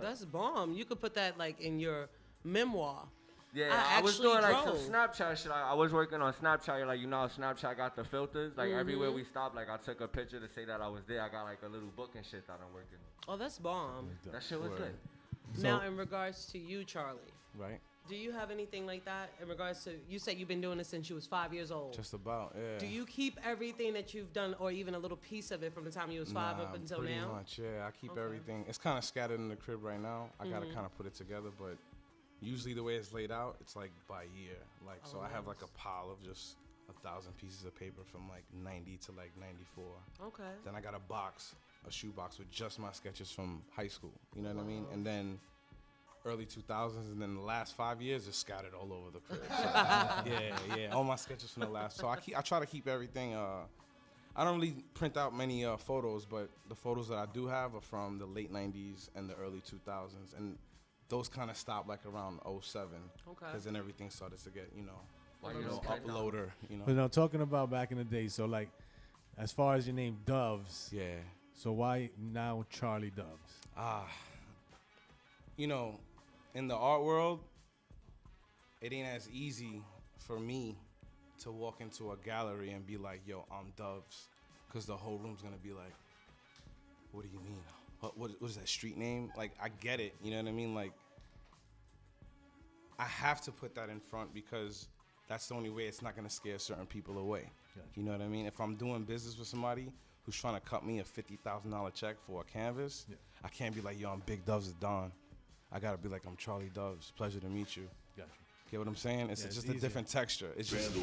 That's bomb. You could put that like in your memoir. Yeah, I I was actually doing like some drove. Snapchat shit. I was working on Snapchat. Like, you know how Snapchat got the filters? Like, everywhere Mm-hmm. we stopped, like, I took a picture to say that I was there. I got like a little book and shit that I'm working on. Oh, that's bomb. That shit was lit. Now, in regards to you, Charlie, Right. do you have anything like that in regards to? You said you've been doing this since you was 5 years old. Just about. Yeah. Do you keep everything that you've done, or even a little piece of it from the time you was 5 up until pretty now? much, yeah. I keep Okay. everything. It's kind of scattered in the crib right now. I gotta Mm-hmm. kind of put it together, but usually the way it's laid out, it's like by year. Like, so I have like a pile of just 1,000 pieces of paper from like 90 to like 94. Okay. Then I got a shoe box with just my sketches from high school. You know what I mean? And then early 2000s, and then the last 5 years is scattered all over the place. So, yeah, all my sketches from the last. So I try to keep everything. I don't really print out many photos, but the photos that I do have are from the late 90s and the early 2000s, and those kind of stopped like around 07. Okay. Because then everything started to get, cut down. uploader, But now talking about back in the day, so like, as far as your name Doves, Yeah. so why now Charlie Doves? In the art world, it ain't as easy for me to walk into a gallery and be like, yo, I'm Doves. Because the whole room's going to be like, what do you mean? What is that street name? Like, I get it. You know what I mean? Like, I have to put that in front because that's the only way it's not going to scare certain people away. Gotcha. You know what I mean? If I'm doing business with somebody who's trying to cut me a $50,000 check for a canvas, I can't be like, yo, I'm Big Doves at Don. I got to be like, I'm Charlie Doves. Pleasure to meet you. Gotcha. Get what I'm saying? It's Yeah, just it's a easier. different texture. It's just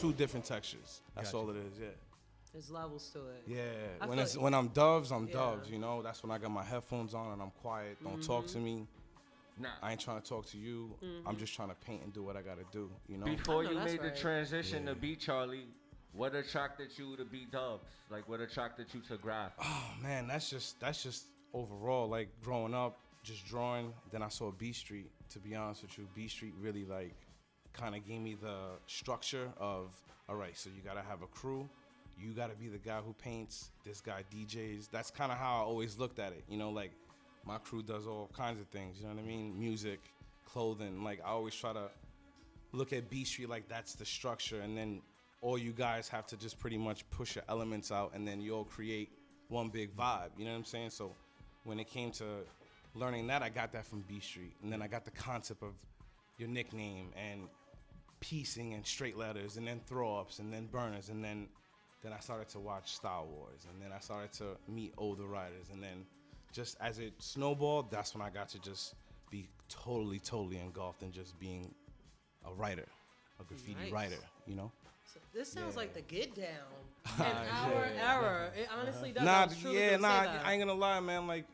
two different textures. That's Gotcha. all it is, yeah. There's levels to it. Yeah. I When feel it's like- when I'm Doves, I'm Yeah. Doves, That's when I got my headphones on and I'm quiet. Don't talk to me. Nah. I ain't trying to talk to you. I'm just trying to paint and do what I gotta do, Before I know you that's made right. the transition to be Charlie, what attracted you to be Dubs? Like, what attracted you to graph? Oh man, that's just overall, like growing up, just drawing. Then I saw B Street. To be honest with you, B Street really like kind of gave me the structure of, all right, so you gotta have a crew. You gotta be the guy who paints. This guy DJs. That's kind of how I always looked at it. Like my crew does all kinds of things. You know what I mean? Music, clothing. Like I always try to look at B Street like that's the structure, and then all you guys have to just pretty much push your elements out, and then you all create one big vibe. You know what I'm saying? So when it came to learning that, I got that from B Street, and then I got the concept of your nickname and piecing and straight letters, and then throw-ups, and then burners, and then I started to watch Star Wars, and then I started to meet older writers, and then just as it snowballed, that's when I got to just be totally engulfed in just being a writer, a graffiti Nice. writer, So this sounds like the Get Down in Yeah. our era. It honestly does. I Nah, was truly gonna say that. I ain't gonna lie, man. Like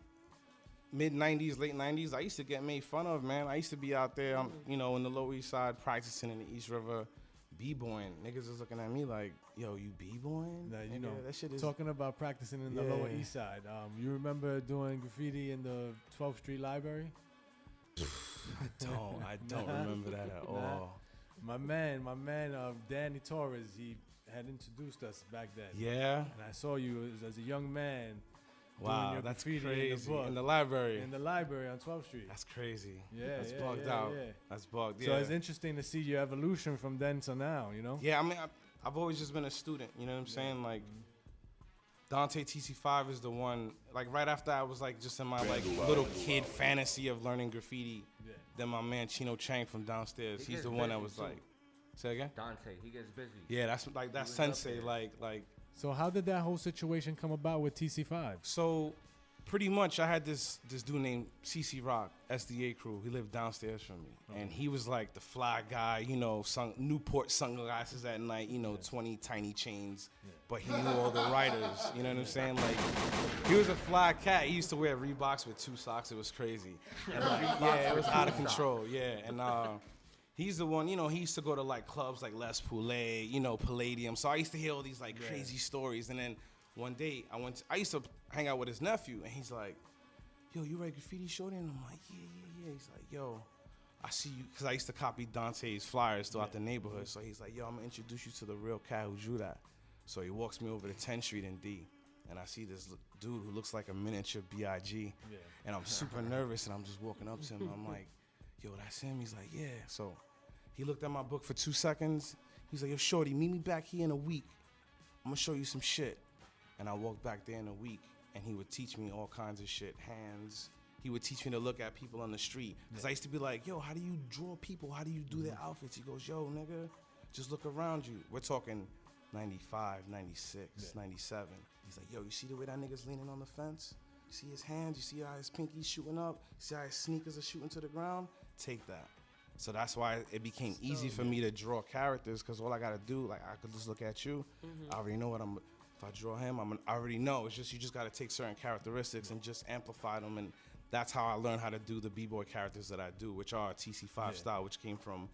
mid-90s, late 90s, I used to get made fun of, man. I used to be out there, in the Lower East Side practicing in the East River, b-boying. Niggas was looking at me like, yo, you b-boying? Now, Nigga, that shit is... talking about practicing in the Lower East Side. You remember doing graffiti in the 12th Street Library? I don't remember that at all. My man, Danny Torres, he had introduced us back then. Yeah? And I saw you as a young man doing Wow, your that's graffiti crazy. in The library. the library on 12th Street. That's crazy. Yeah, That's yeah, bugged yeah, out. yeah. That's bugged, So yeah. it's interesting to see your evolution from then to now, Yeah, I mean, I've always just been a student, you know what I'm saying? Like, Dante TC5 is the one, like, right after I was, like, just in my, like, little kid fantasy of learning graffiti, then my man Chino Chang from downstairs, He he's gets the one that busy, was too. like, say again? Dante, he gets busy. Yeah, that's was up sensei, there. like, So how did that whole situation come about with TC5? so pretty much I had this dude named CC Rock, SDA crew. He lived downstairs from me. And he was like the fly guy, Newport sunglasses at night, 20 tiny chains. But he knew all the writers, you know what I'm saying? Like, he was a fly cat. He used to wear Reeboks with 2 socks. It was crazy. And, yeah, it was out of control, yeah. And he's the one, he used to go to like clubs like Les Poulet, Palladium. So I used to hear all these like crazy stories. And then one day I used to hang out with his nephew, and he's like, yo, you write graffiti, shorty? And I'm like, yeah. He's like, yo, I see you, because I used to copy Dante's flyers throughout the neighborhood. So he's like, yo, I'm gonna introduce you to the real cat who drew that. So he walks me over to 10th Street in D, and I see this dude who looks like a miniature B.I.G. And I'm super nervous, and I'm just walking up to him. I'm like, yo, that's him? He's like, yeah. So he looked at my book for 2 seconds. He's like, yo, shorty, meet me back here in a week. I'm gonna show you some shit. And I walked back there in a week, and he would teach me all kinds of shit, hands. He would teach me to look at people on the street. Because I used to be like, yo, how do you draw people? How do you do their outfits? He goes, yo, nigga, just look around you. We're talking 95, 96, 97. He's like, yo, you see the way that nigga's leaning on the fence? You see his hands? You see how his pinky's shooting up? You see how his sneakers are shooting to the ground? Take that. So that's why it became easy for me to draw characters, because all I got to do, like, I could just look at you. I already know what if I draw him, I already know. It's just, you just got to take certain characteristics and just amplify them. And that's how I learned how to do the b-boy characters that I do, which are TC5 style, which came from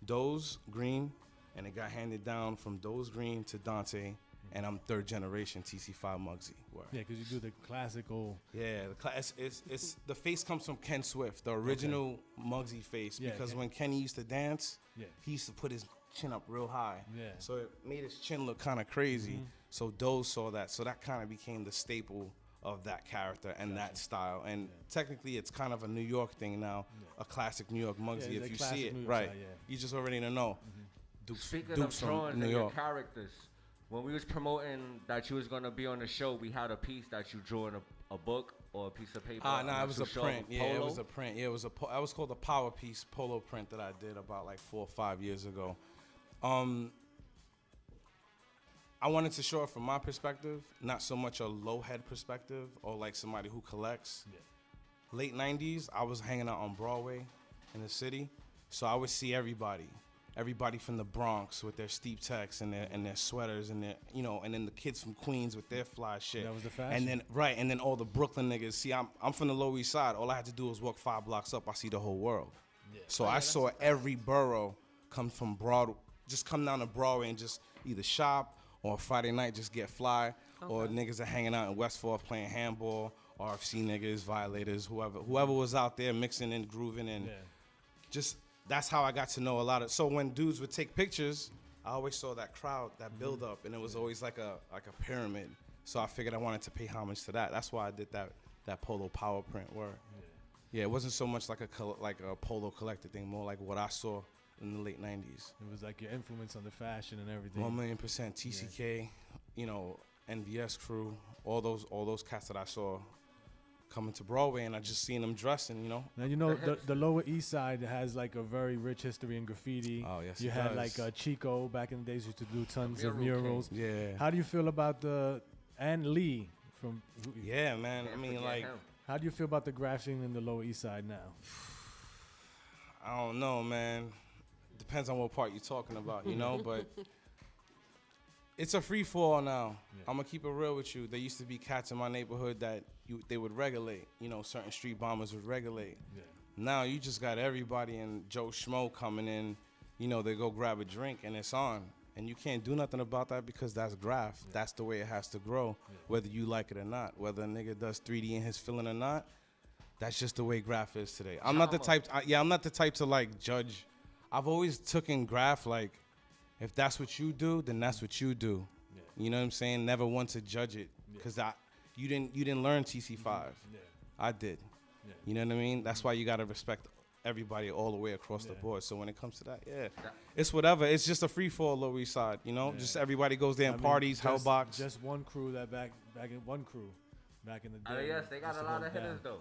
Doze Green, and it got handed down from Doze Green to Dante, and I'm third generation TC5 Muggsy. Word. Yeah, because you do the classical. Yeah, it's the face comes from Ken Swift, the original Muggsy face, Yeah, because Ken. when Kenny used to dance, Yeah. he used to put his chin up real high. Yeah. So it made his chin look kind of crazy. So Doze saw that. So that kind of became the staple of that character and that style. And technically, it's kind of a New York thing now, a classic New York Muggsy. Yeah, If the you classic see it, New York right? style, yeah. You just already know. Dukes, Speaking Dukes of drawings from New and your York. characters, when we was promoting that you was gonna be on the show, we had a piece that you drew in a book or a piece of paper. No, on it was a show print. Yeah, it polo. was a print. Yeah, it was that was called a power piece polo print that I did about like 4 or 5 years ago. I wanted to show it from my perspective, not so much a low head perspective or like somebody who collects. Late 90s, I was hanging out on Broadway in the city, so I would see everybody from the Bronx with their steep techs and their sweaters and their, you know, and then the kids from Queens with their fly shit. That was the fashion. And then all the Brooklyn niggas. See, I'm from the Lower East Side. All I had to do was walk 5 blocks up. I see the whole world. So I saw every borough come from just come down to Broadway and just either shop or Friday night just get fly, or niggas are hanging out in West Forth playing handball, RFC niggas, Violators, whoever was out there mixing and grooving and just. That's how I got to know a lot of. So when dudes would take pictures, I always saw that crowd, that build up, and it was always like a pyramid. So I figured I wanted to pay homage to that. That's why I did that polo power print word. Yeah, it wasn't so much like a polo collector thing, more like what I saw in the late 90s. It was like your influence on the fashion and everything. 1,000,000% TCK, you know, NVS crew, all those cats that I saw coming to Broadway, and I just seen them dressing, you know. Now, you know, the Lower East Side has like a very rich history in graffiti. Oh, yes, You it had does. like Chico back in the days used to do tons of Mural murals. Yeah. How do you feel about and Lee from? Yeah, man. I Can't mean, forget like, him. How do you feel about the graph scene in the Lower East Side now? I don't know, man. Depends on what part you're talking about, you know, but it's a free fall now. I'm gonna keep it real with you. There used to be cats in my neighborhood that they would regulate, you know, certain street bombers would regulate. Now you just got everybody and Joe Schmo coming in, you know, they go grab a drink and it's on. And you can't do nothing about that because that's graph. That's the way it has to grow, whether you like it or not. Whether a nigga does 3D in his feeling or not, that's just the way graph is today. I'm not the type, I'm not the type to like judge. I've always taken graph like, if that's what you do, then that's what you do. You know what I'm saying? Never want to judge it because you didn't learn TC5. I did. You know what I mean? That's why you gotta respect everybody all the way across the board. So when it comes to that, it's whatever. It's just a free fall Lower East Side. You know, just everybody goes there and parties, Hellbox. Just one crew back in one crew back in the day. Yes, they got used a to lot hold of down. hitters though.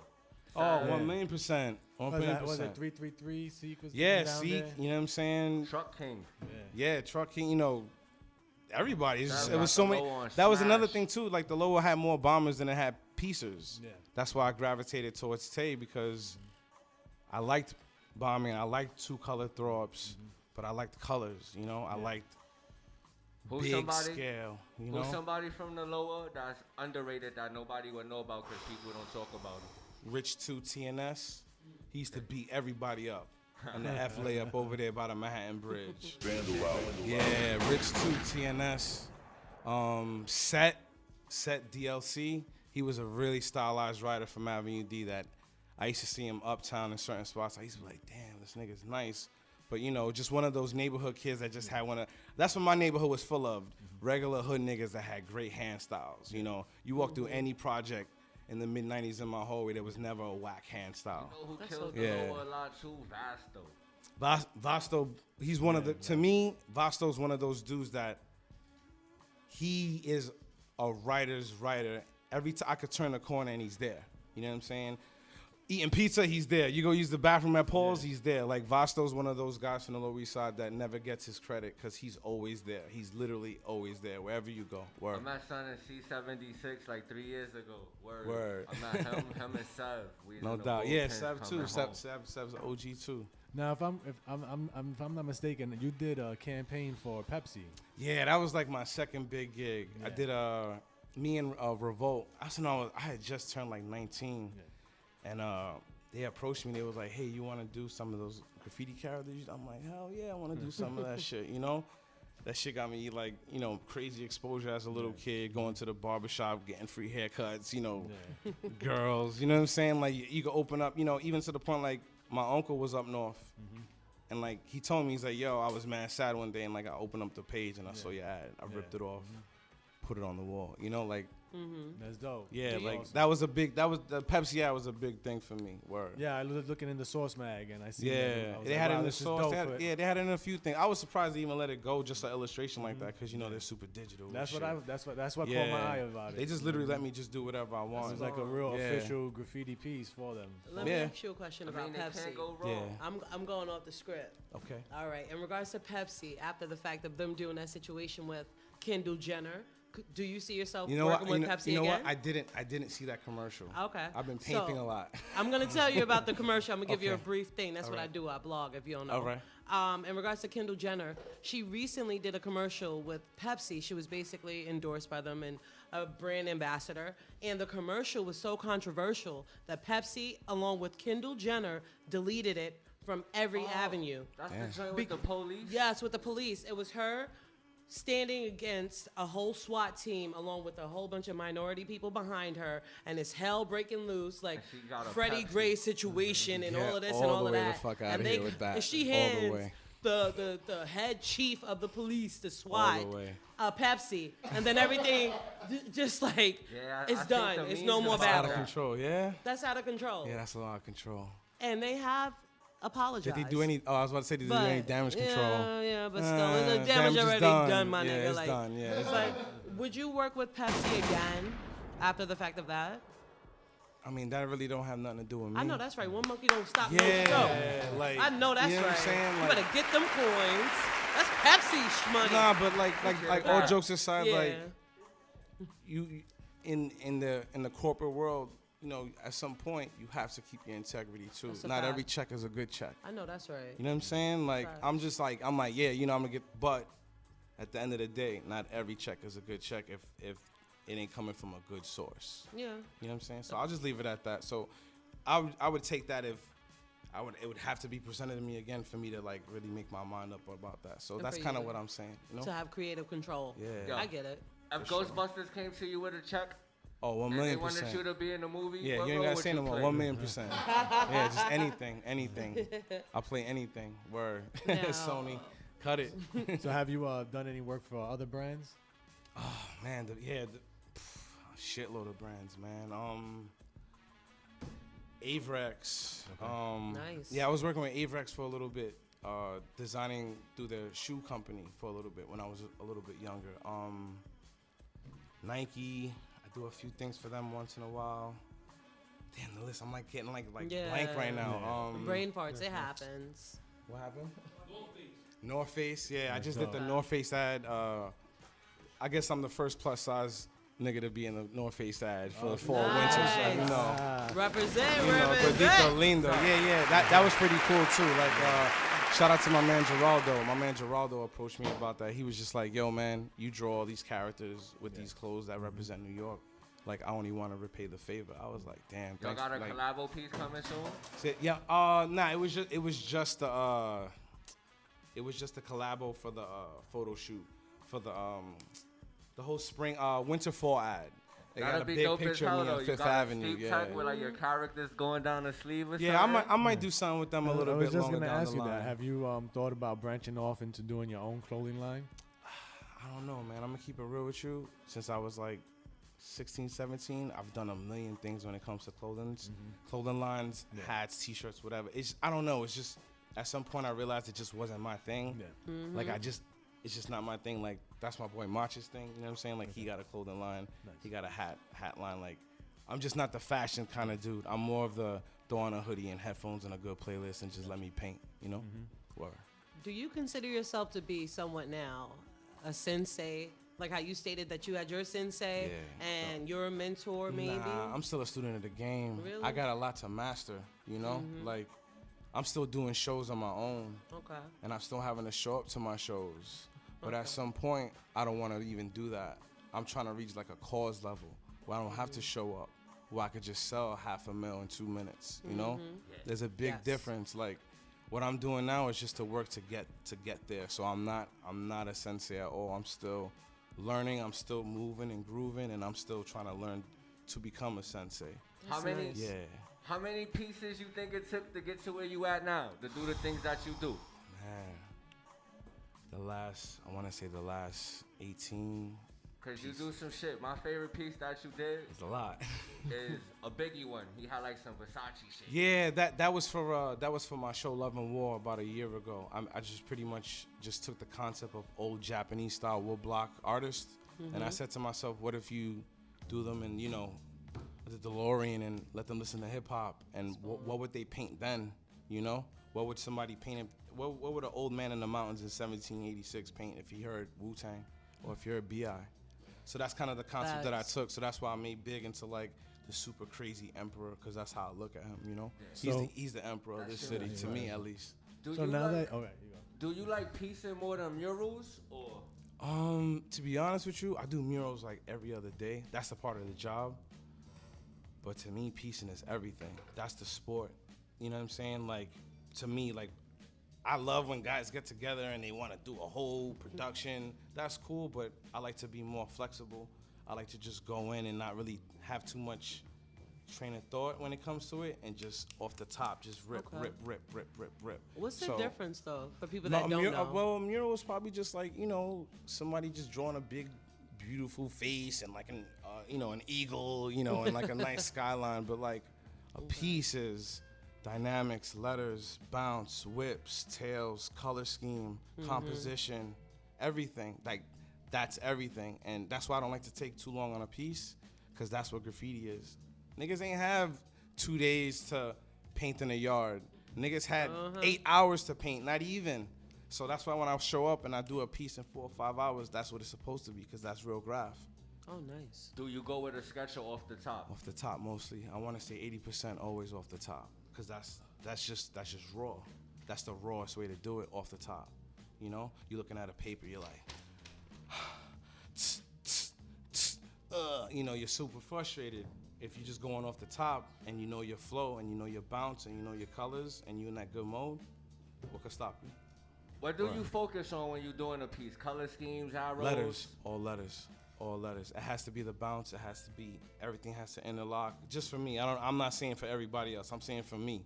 Oh, 1,000,000%. 1,000,000%. Was it 333? Seek was Yeah, down Seek, there? you know what I'm saying? Truck King. Yeah, Truck King, you know, everybody. It Shout was out so to many. Lower on That was another Smash. thing too. Like the Lower had more bombers than it had piecers. Yeah. That's why I gravitated towards Tay because I liked bombing. I liked 2-color throw-ups, but I liked colors. You know, I liked Who's big somebody? scale. You Who's know, somebody from the Lower that's underrated that nobody would know about because people don't talk about him? Rich 2 TNS. He used to beat everybody up. And the F layup over there by the Manhattan Bridge. Yeah, Rich 2 TNS. Set DLC. He was a really stylized rider from Avenue D that I used to see him uptown in certain spots. I used to be like, damn, this nigga's nice. But you know, just one of those neighborhood kids that just had that's what my neighborhood was full of. Regular hood niggas that had great hand styles. You know, you walk through any project in the mid-90s in my hallway, there was never a whack hand style. You know who That's kills so the dope. Lower a lot too? Vasto. Vasto, he's one of the, to me, Vasto's one of those dudes that he is a writer's writer. Every time I could turn a corner and he's there. You know what I'm saying? Eating pizza, he's there. You go use the bathroom at Paul's, he's there. Like Vasto's one of those guys from the Lower East Side that never gets his credit because he's always there. He's literally always there wherever you go. Word. I met son in C76 like 3 years ago. Word. I met him and Sev. We was No in the doubt. Yeah, bullpen Sev too. coming home. Sev's an OG too. Now, if I'm not mistaken, you did a campaign for Pepsi. Yeah, that was like my second big gig. I did me and Revolt. I had just turned like 19. And they approached me. They was like, "Hey, you want to do some of those graffiti characters?" I'm like, "Hell yeah, I want to do some of that shit." You know, that shit got me like, you know, crazy exposure as a little kid, going to the barbershop, getting free haircuts. You know, girls. You know what I'm saying? Like you could open up. You know, even to the point like my uncle was up north, and like he told me, he's like, "Yo, I was mad sad one day, and like I opened up the page and I saw your ad. I ripped it off, put it on the wall. You know, like." That's dope. Yeah, That's like awesome. that was the Pepsi ad was a big thing for me. Word. Yeah, I was looking in the Source Mag and I see. Yeah, they had it in the source. They had it in a few things. I was surprised they even let it go, just an illustration like that, because you know they're super digital. That's and what shit. that's what caught my eye about it. They just literally let me just do whatever I want. It was like a real official graffiti piece for them. Let me ask you a question about They Pepsi. can't go wrong. I'm going off the script. Okay. All right. In regards to Pepsi, after the fact of them doing that situation with Kendall Jenner, do you see yourself working with Pepsi You know again? what? I didn't see that commercial. Okay. I've been painting So, a lot. I'm gonna tell you about the commercial. I'm gonna give you a Okay. brief thing. That's what I right. do. I blog. If you don't know. All right. In regards to Kendall Jenner, she recently did a commercial with Pepsi. She was basically endorsed by them and a brand ambassador. And the commercial was so controversial that Pepsi, along with Kendall Jenner, deleted it from every avenue. That's the joint with the police. Yes, with the police. It was her standing against a whole SWAT team along with a whole bunch of minority people behind her, and it's hell breaking loose, like And she got a Freddie Pepsi. Gray situation and Yeah, all of this all and all the of way that. the fuck outta and here with that. And she All the hands way. the head chief of the police, the SWAT, All the way. Pepsi, and then everything just like Yeah, it's I think done. the It's memes no more about Out of battle. control. Yeah. That's out of control. Yeah, that's a lot of control. And they have apologized. Did they do any? Oh, I was about to say, did they do any damage control? Yeah, but still, the damage damage is already done, my yeah, nigga. It's like, done. Yeah, it's but done. would you work with Pepsi again after the fact of that? I mean, that really don't have nothing to do with me. I know that's right. One monkey don't stop no Yeah, show. like I know that's you know right. what I'm saying? You Like, better get them coins. That's Pepsi money. nah, but like all jokes aside, yeah. like you in the corporate world, you know, at some point you have to keep your integrity too. That's a Not fact. every check is a good check. I know that's right. You know what I'm saying? Like Facts. I'm like, yeah, you know, I'm gonna get, but at the end of the day, not every check is a good check if it ain't coming from a good source. Yeah. You know what I'm saying? So I'll just leave it at that. So I would take that if it would have to be presented to me again for me to like really make my mind up about that. So And that's for kind of you what I'm saying. You know? To have creative control. Yeah. Yeah. I get it. If Ghostbusters came to you with a check Oh, 1 and they million wanted percent. you to be in the movie, Yeah, what you ain't role gotta would say you no more. play? 1 million%. Yeah, just anything. I'll play anything. Word. Now- Sony, cut it. So have you done any work for other brands? Man, shitload of brands, man. Avrex. Nice. Yeah, I was working with Avrex for a little bit, designing through their shoe company for a little bit when I was a little bit younger. Nike, I do a few things for them once in a while. Damn, the list, I'm like getting like blank right now. Brain farts, it happens. What happened? North Face, yeah. I just did the North Face ad. I guess I'm the first plus size nigga to be in the North Face ad for the fall winter. So, you know, Represent, you know, represent. Gordito lindo. Yeah. That was pretty cool too. Like, shout out to my man Geraldo. My man Geraldo approached me about that. He was just like, "Yo, man, you draw all these characters with these clothes that represent New York. Like, I only want to repay the favor." I was like, "Damn." Y'all Thanks. got a Like, collabo piece coming soon? yeah. Nah. It was just the collabo for the photo shoot for the whole spring winter fall ad. They got That'd a be big dope as picture hell of me though. on You Fifth got Avenue. a steep Yeah. tag with like your characters going down the sleeve or Yeah, something? I might do something with them a little I bit was just longer gonna down ask the you line. that. Have you thought about branching off into doing your own clothing line? I don't know, man. I'm gonna keep it real with you. Since I was like 16, 17, I've done a million things when it comes to clothing lines, hats, t-shirts, whatever. I don't know. It's just at some point I realized it just wasn't my thing. Yeah. Like it's just not my thing. Like that's my boy March's thing. You know what I'm saying? Like he got a clothing line, he got a hat line. Like I'm just not the fashion kind of dude. I'm more of the throw on a hoodie and headphones and a good playlist and just let me paint. You know? Word. Do you consider yourself to be somewhat now a sensei? Like how you stated that you had your sensei and your mentor, maybe? Nah, I'm still a student of the game. Really? I got a lot to master, you know? Like, I'm still doing shows on my own. Okay. And I'm still having to show up to my shows. But at some point, I don't want to even do that. I'm trying to reach like a cause level where I don't have to show up. where I could just sell $500,000 in 2 minutes. You know, there's a big difference. Like what I'm doing now is just to work to get there. So I'm not a sensei at all. I'm still learning. I'm still moving and grooving, and I'm still trying to learn to become a sensei. How many? Yeah. How many pieces you think it took to get to where you at now, to do the things that you do? Man, I want to say the last 18. Cause you do some shit. My favorite piece that you did It's a lot. is a Biggie one. He had like some Versace shit. Yeah, that was for my show Love and War about a year ago. I just pretty much just took the concept of old Japanese style woodblock artists, and I said to myself, what if you do them in, you know, the DeLorean and let them listen to hip hop, and what would they paint then? You know, what would somebody paint? What would an old man in the mountains in 1786 paint if he heard Wu-Tang or if he heard B.I.? So that's kind of the concept that I took. So that's why I made big into like the super crazy emperor, because that's how I look at him. You know, he's the emperor of this city, to me at least. So now that do you like piecing more than murals or? To be honest with you, I do murals like every other day. That's a part of the job. But to me, piecing is everything. That's the sport. You know what I'm saying? Like, to me, like, I love when guys get together and they want to do a whole production. That's cool, but I like to be more flexible. I like to just go in and not really have too much train of thought when it comes to it, and just off the top, just rip. What's the So, difference, though, for people that don't know? Well, a mural is probably just like, you know, somebody just drawing a big, beautiful face and like an, you know, an eagle, you know, and like a nice skyline. But like a piece is dynamics, letters, bounce, whips, tails, color scheme, composition, everything. Like that's everything. And that's why I don't like to take too long on a piece, because that's what graffiti is. Niggas ain't have 2 days to paint in a yard. Niggas had 8 hours to paint, not even. So that's why when I show up and I do a piece in 4 or 5 hours, that's what it's supposed to be, because that's real graph. Oh, nice. Do you go with a sketch or off the top? Off the top mostly. I want to say 80% always off the top, because that's just raw. That's the rawest way to do it, off the top. You know, you're looking at a paper, you're like, you know, you're super frustrated. If you're just going off the top and you know your flow and you know your bounce and you know your colors and you're in that good mode, what could stop you? What do you focus on when you're doing a piece? Color schemes, arrows? Letters, all letters, all letters. It has to be the bounce. It has to be, everything has to interlock. Just for me, I'm not saying for everybody else. I'm saying for me.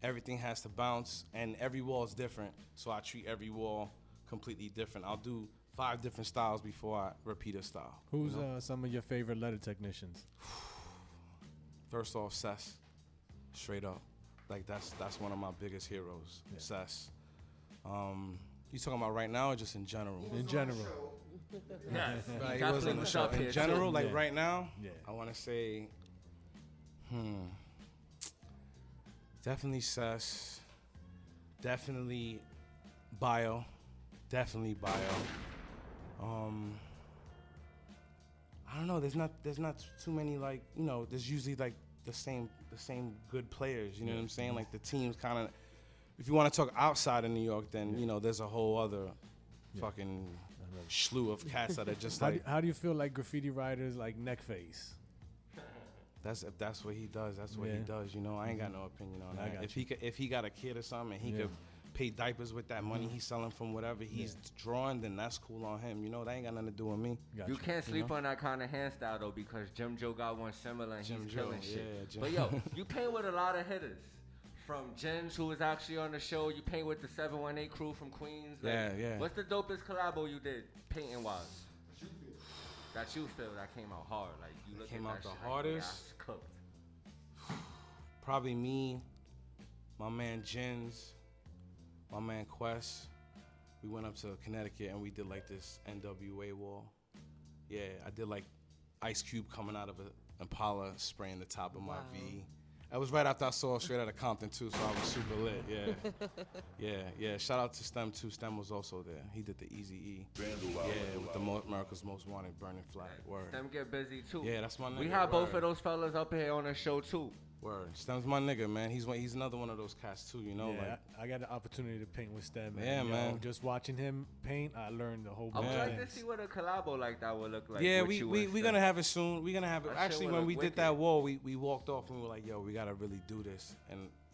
Everything has to bounce, and every wall is different. So I treat every wall completely different. I'll do 5 different styles before I repeat a style. Who's some of your favorite letter technicians? First off, Cess, straight up. Like that's one of my biggest heroes, Cess. You talking about right now or just in general? In general. Yes. Like, he was on the show. In general, like right now, Yeah. I want to say, definitely Cess, definitely Bio, definitely Bio. I don't know. There's not too many, like, you know. There's usually like the same good players. You know what I'm saying? Like the teams kind of. If you want to talk outside of New York, then you know there's a whole other fucking slew of cats that are just like. How do you feel like graffiti writers like Neckface? If that's what he does, that's what he does. You know, I ain't got no opinion on that. If he got a kid or something, and he could pay diapers with that money he's selling from whatever he's drawing, then that's cool on him. You know, that ain't got nothing to do with me. You can't sleep on that kind of hand style though, because Jim Joe got one similar and he's killing shit. But yo, you paint with a lot of hitters. From Jens, who was actually on the show, you paint with the 718 crew from Queens. Like, yeah. What's the dopest collabo you did, painting wise? That you feel that came out hard. Like you look Came at out that the shit hardest? Like, cooked. Probably me, my man Jens, my man Quest. We went up to Connecticut and we did like this NWA wall. Yeah, I did like Ice Cube coming out of an Impala spraying the top of my V. That was right after I saw Straight Outta Compton too, so I was super lit. Yeah. Shout out to Stem too. Stem was also there. He did the Easy E. With the America's Most Wanted burning flag. Word. Them get busy too. Yeah, that's my nigga. We have both Word. of those fellas up here on the show too. Word. Stem's my nigga, man. He's another one of those cats too, you know. Yeah, like I got the opportunity to paint with Stem. Yeah, and, man. Just watching him paint, I learned a whole I bunch would of like to things. see what a collabo like that would look like. yeah, with you and we're gonna have it soon. We're gonna have it. That shit Actually, would when look we did wicked. that wall, we walked off and we were like, yo, we gotta really do this.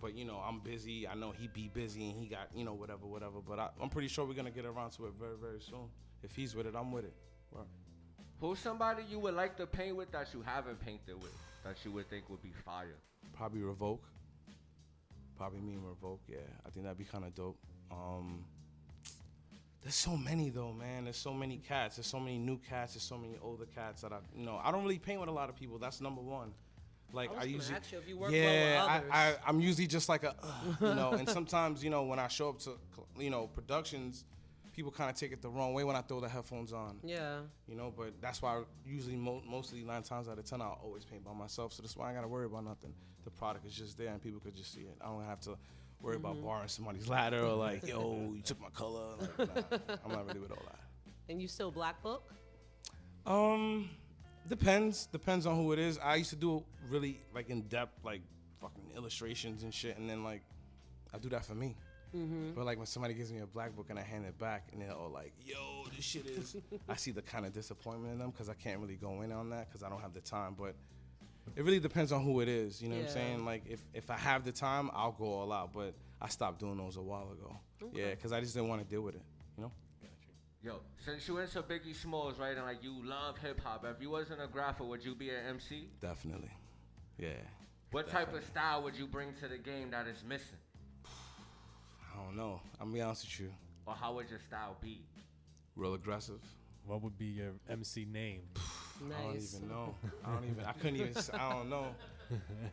But you know, I'm busy. I know he be busy and he got, you know, whatever. But I'm pretty sure we're gonna get around to it very, very soon. If he's with it, I'm with it. Word. Who's somebody you would like to paint with that you haven't painted with that you would think would be fire? Probably Revoke. Probably me and Revoke, yeah. I think that'd be kind of dope. There's so many though, man. There's so many cats. There's so many new cats. There's so many older cats that I don't really paint with a lot of people. That's number one. Like I was gonna usually, ask you if you work well with others. I'm usually just like you know. And sometimes, you know, when I show up to, you know, productions, people kind of take it the wrong way when I throw the headphones on. Yeah. You know, but that's why I usually mostly 9 times out of 10 I'll always paint by myself. So that's why I ain't gotta worry about nothing. The product is just there and people could just see it. I don't have to worry about borrowing somebody's ladder or like, yo, you took my color. Like, nah, I'm not really with all that. And you still black book? Depends on who it is. I used to do really like in depth, like fucking illustrations and shit, and then like I do that for me. But like when somebody gives me a black book and I hand it back and they're all like, yo, this shit is, I see the kind of disappointment in them because I can't really go in on that because I don't have the time. But it really depends on who it is. You know what I'm saying? Like if I have the time, I'll go all out. But I stopped doing those a while ago. Okay. Yeah, because I just didn't want to deal with it. You know? Yo, since you into Biggie Smalls, right, and like you love hip hop, if you wasn't a grapher, would you be an MC? Definitely. Yeah. What type of style would you bring to the game that is missing? I don't know. I'm gonna be honest with you. Or how would your style be? Real aggressive. What would be your MC name? Nice. I don't even know. I couldn't even. I don't know.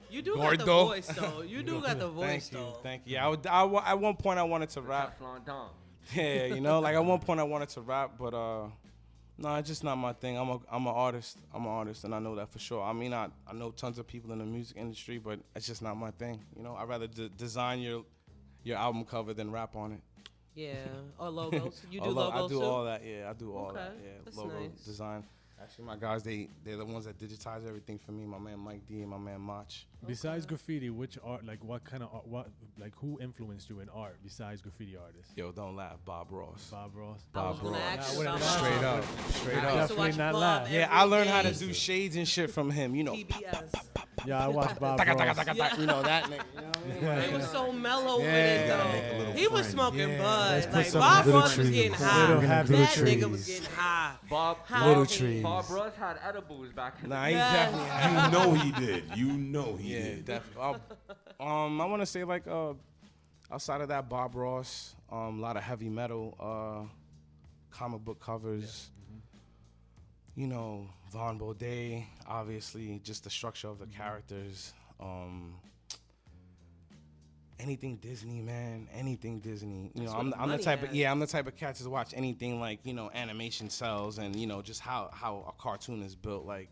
You do got the Gordo. voice though. You do got the voice though. Thank you. At one point I wanted to rap. Teflon Don. Yeah, you know, like at one point I wanted to rap, but no, it's just not my thing. I'm an artist. I'm an artist, and I know that for sure. I mean, I know tons of people in the music industry, but it's just not my thing. You know, I'd rather design your album cover than rap on it. Yeah. Or logos. You do logos I do too? all that. Yeah, I do all that. Okay, Yeah, that's logo nice. design. Actually, my guys, they're the ones that digitize everything for me. My man Mike D and my man Mach. Besides graffiti, which art, like what kind of art, who influenced you in art besides graffiti artists? Yo, don't laugh, Bob Ross. Bob Ross. I was gonna ask you about Straight up, straight I up. used to watch Definitely not Bob laugh. every Yeah, I learned how to day. do shades and shit from him. You know, PBS. Yeah, I watched Bob taka, taka, Ross. taka, taka, you know that nigga. You know what I mean? He was so mellow with Yeah. it Gotta make a though. little He was friend. smoking Let's bud. put Like some Bob little Ross was trees. getting high. Little That happy nigga trees. was getting high. Bob Little Bob- trees. Bob Ross had edibles back in Nah, the he Yeah. definitely. You know he did. You know he Yeah, did. definitely. I want to say like outside of that, Bob Ross, a lot of heavy metal, comic book covers. You know, Von Baudet, obviously, just the structure of the characters. Anything Disney, man. Anything Disney. You That's know, where I'm the the money type of at. I'm the type of cat to watch anything like, you know, animation sells and, you know, just how a cartoon is built. Like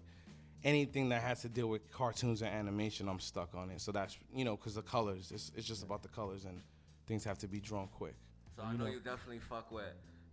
anything that has to deal with cartoons and animation, I'm stuck on it. So that's, you know, because the colors, it's just about the colors and things have to be drawn quick. So I know you definitely fuck with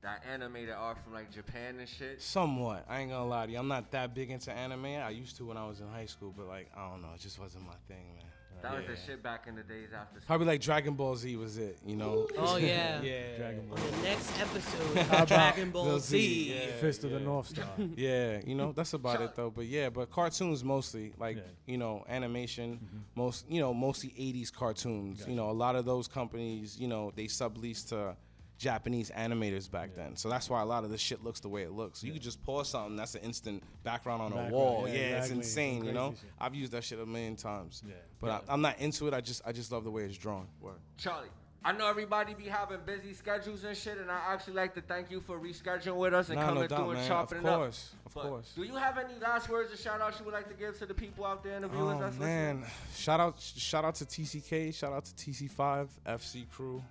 that animated art from like Japan and shit. Somewhat. I ain't gonna lie to you. I'm not that big into anime. I used to when I was in high school, but like, I don't know. It just wasn't my thing, man. That was the shit back in the days after school. Probably like Dragon Ball Z was it, you know? Oh yeah. Yeah. Dragon Ball. On the next episode, How about Dragon Ball Lil Z. Z, yeah. Fist of the North Star. Yeah, you know, that's about it though. But yeah, but cartoons mostly, like, Yeah. you know, animation, mostly 80s cartoons. Gotcha. You know, a lot of those companies, you know, they sublease to Japanese animators back then. So that's why a lot of the shit looks the way it looks. So you could just pause something, that's an instant background on a Background, wall. yeah, Yeah, it's exactly. insane, Some you know? crazy shit. I've used that shit a million times. Yeah. But I'm not into it. I just love the way it's drawn. Word. Charlie, I know everybody be having busy schedules and shit, and I actually like to thank you for rescheduling with us and Nah, coming no doubt, through and man. chopping Of it up. course, of But course. Do you have any last words or shout outs you would like to give to the people out there and the viewers Oh that's man, listening? shout out to TCK, shout out to TC5, FC crew.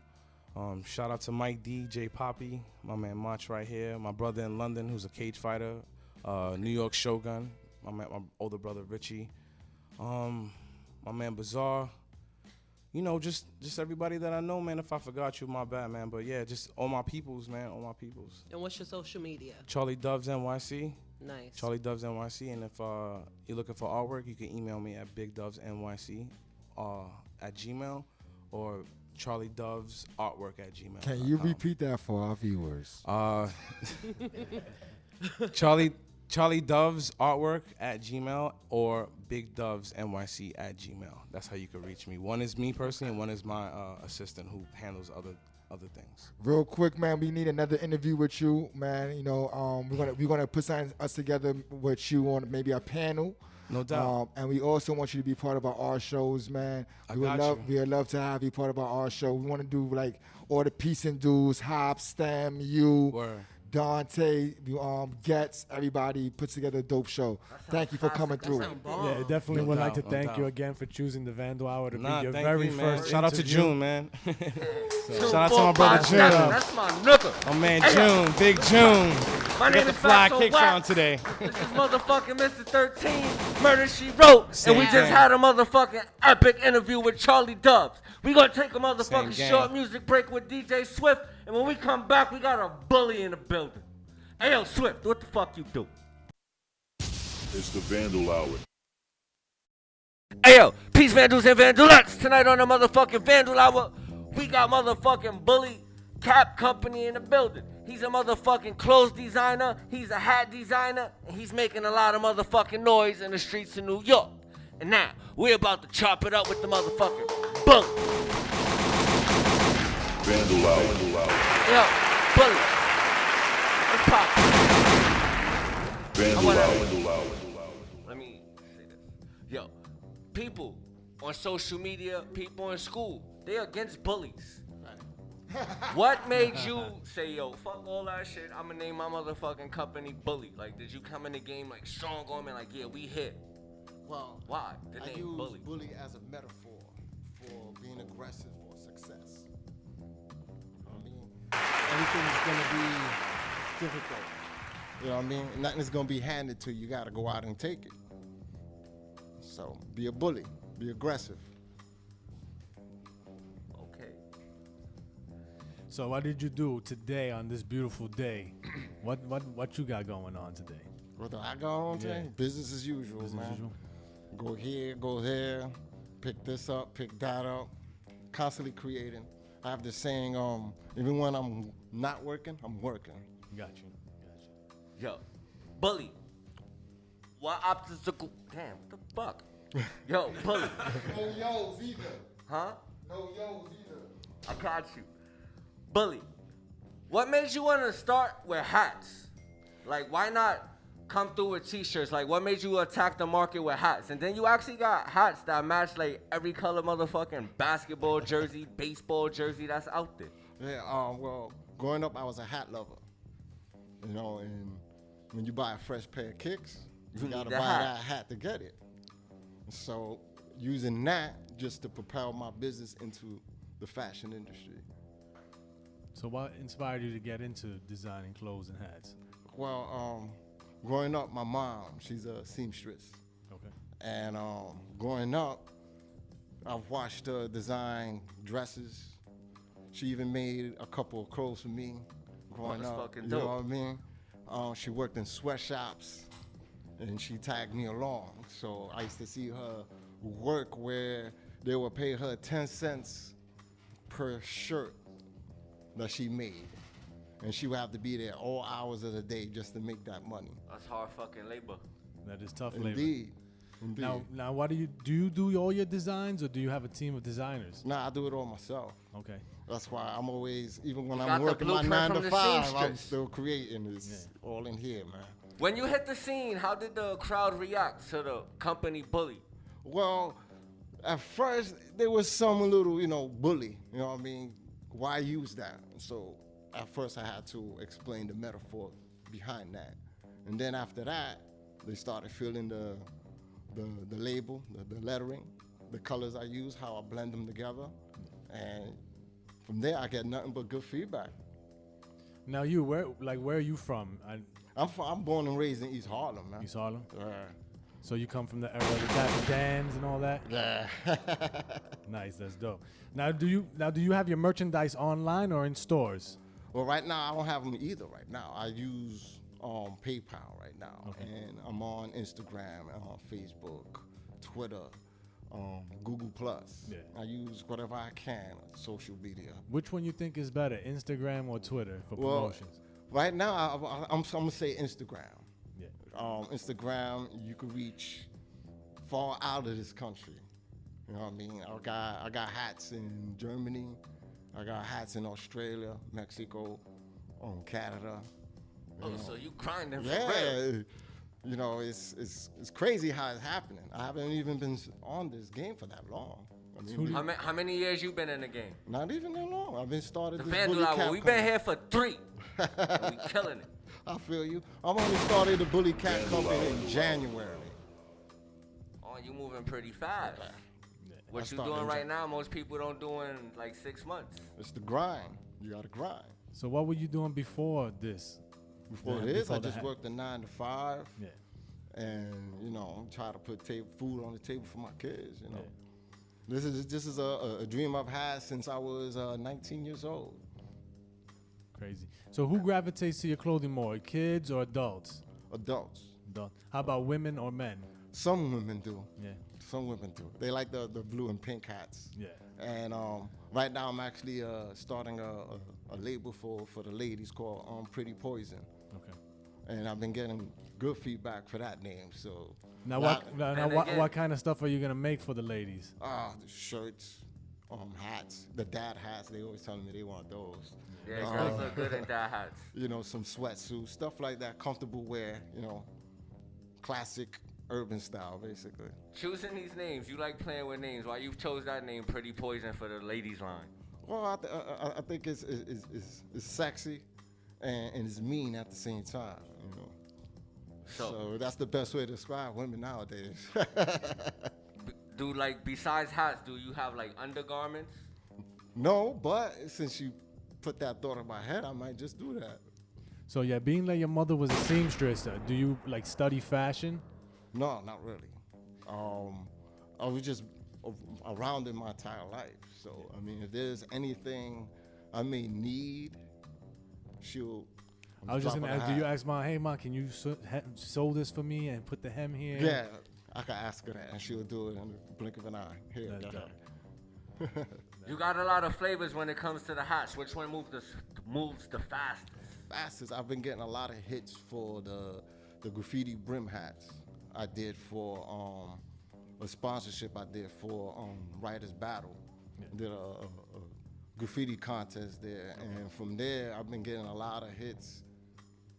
Shout out to Mike D, J Poppy, my man Mach right here, my brother in London who's a cage fighter, New York Shogun, my older brother Richie, my man Bazaar. You know, just everybody that I know, man. If I forgot you, my bad, man. But yeah, just all my peoples, man, all my peoples. And what's your social media? Charlie Doves NYC. Nice. Charlie Doves NYC, and if you're looking for artwork, you can email me at bigdovesnyc at Gmail or Charlie Dove's artwork at Gmail. Can you repeat that for our viewers? Charlie Dove's artwork at Gmail or Big Doves NYC at Gmail. That's how you can reach me. One is me personally, and one is my assistant who handles other things. Real quick, man, we need another interview with you, man. You know, we're gonna put us together with you on maybe a panel. No doubt. And we also want you to be part of our art shows, man. We would love to have you part of our art show. We want to do like all the Peace and Dues, Hop, Stem, you. Word. Dante, Gets, everybody puts together a dope show. Thank you for coming through. Yeah, definitely would like to thank you again for choosing the Vandal Hour to be your very first Shout out to interview. June, man. Shout out to my brother June. That's my nigga. My man June, Big June. My Got name the is fly Fatso kicks Wax. on today. This is motherfucking Mr. 13, Murder She Wrote. Same And we just gang. had a motherfucking epic interview with Charlie Dubs. We gonna take a Same motherfucking gang. short music break with DJ Swift. And when we come back, we got a bully in the building. Hey, yo, Swift, what the fuck you do? It's the Vandal Hour. Hey, yo, peace, Vandals and Vandalettes. Tonight on the motherfucking Vandal Hour, we got motherfucking Bully Cap Company in the building. He's a motherfucking clothes designer, he's a hat designer, and he's making a lot of motherfucking noise in the streets of New York. And now, we're about to chop it up with the motherfucking Bully. Vandal Hour. Yo, Bully. Let's pop. Vandal Hour. Let me say this. Yo, people on social media, people in school, they're against bullies. What made you say, yo, fuck all that shit, I'm gonna name my motherfucking company Bully? Like, did you come in the game like strong on me, like, yeah, we hit? Well, Why? The I name use Bully. bully as a metaphor for being aggressive for success. I mean, everything's gonna be difficult. You know what I mean? Nothing's gonna be handed to you. You gotta go out and take it. So be a bully. Be aggressive. Okay. So what did you do today on this beautiful day? What you got going on today? What do I go on today? Yeah. Business as usual, Business man. as usual? Go here, go there, pick this up, pick that up. Constantly creating. I have this saying, even when I'm not working, I'm working. Got you. Yo, Bully. What obstacle? Damn, what the fuck? Yo, Bully. No yo's either. Huh? No yo's either. I got you. Bully, what made you want to start with hats? Like, why not come through with t-shirts? Like, what made you attack the market with hats? And then you actually got hats that match, like, every color motherfucking basketball jersey, baseball jersey that's out there. Yeah, well, growing up, I was a hat lover. You know, and when you buy a fresh pair of kicks, you You gotta need buy the hat. that hat to get it. So using that just to propel my business into the fashion industry. So what inspired you to get into designing clothes and hats? Well, growing up, my mom, she's a seamstress. Okay. And growing up, I've watched her design dresses. She even made a couple of clothes for me growing that's up. fucking You know dope. what I mean? She worked in sweatshops, and she tagged me along. So I used to see her work where they would pay her 10 cents per shirt that she made. And she would have to be there all hours of the day just to make that money. That's hard fucking labor. That is tough labor. Indeed. Indeed. Now, what do you do all your designs, or do you have a team of designers? Nah, I do it all myself. Okay. That's why I'm always, even when You I'm got the working my blueprint 9 from to the 5, I'm seamstress. still creating. It's all in here, man. When you hit the scene, how did the crowd react to the company Bully? Well, at first, there was some little, bully. You know what I mean? Why use that? So at first, I had to explain the metaphor behind that. And then after that, they started feeling the label, the lettering, the colors I use, how I blend them together. And from there, I get nothing but good feedback. Now where are you from? I'm born and raised in East Harlem, man. East Harlem. Yeah. So you come from the era of the Dapper Dans and all that? Yeah. Nice, that's dope. Now do you have your merchandise online or in stores? Well, right now I don't have them either. Right now I use PayPal right now, Okay. and I'm on Instagram, Facebook, Twitter, Google Plus. Yeah. I use whatever I can social media. Which one you think is better, Instagram or Twitter for Well, promotions? right now, I'm gonna say Instagram. Yeah. Instagram, you can reach far out of this country. You know what I mean? I got hats in Germany. I got hats in Australia, Mexico, Canada. Oh, so you grinding for Yeah. real? You know, it's crazy how it's happening. I haven't even been on this game for that long. I mean, How many years you been in the game? not even that long. I've been started The this Vandal bully Hour, cap we been company. here for 3. And we killing it. I feel you. I've only started the bully cat company in January. Oh, you moving pretty fast. What you started doing in right now, most people don't do in like 6 months. It's the grind. You gotta grind. So what were you doing before this? Before Yeah, this, before I the just hat. worked a 9 to 5. Yeah. And you know, try to put food on the table for my kids. You know, Yeah. this is a dream I've had since I was 19 years old. Crazy. So who gravitates to your clothing more, kids or adults? Adults. Adults. How about women or men? Some women do. Yeah. Some women do. They like the blue and pink hats. Yeah. And right now I'm actually starting a label for the ladies called Pretty Poison. Okay. And I've been getting good feedback for that name. So Now, And what again- kind of stuff are you gonna make for the ladies? the shirts, hats, the dad hats. They always telling me they want those. Yeah, girls look good in that hats. You know, some sweatsuits, stuff like that, comfortable wear. You know, classic urban style, basically. Choosing these names, you like playing with names. Why you chose that name, Pretty Poison, for the ladies line? Well, I think it's sexy and it's mean at the same time. You know. So that's the best way to describe women nowadays. Do like, besides hats, do you have like undergarments? No, but since you put that thought in my head, I might just do that. So yeah, being that your mother was a seamstress, do you like study fashion? No, not really. I was just around in my entire life. So, I mean, if there's anything I may need, she'll. I was just drop gonna of a ask, do you hat. ask mom, hey mom, can you sew this for me and put the hem here? Yeah, I can ask her that, and she'll do it in the blink of an eye. Here, That's got dope. her. You got a lot of flavors when it comes to the hats. Which one moves the fastest? Fastest, I've been getting a lot of hits for the graffiti brim hats. I did for a sponsorship I did for Writers Battle. Did a graffiti contest there, and from there I've been getting a lot of hits.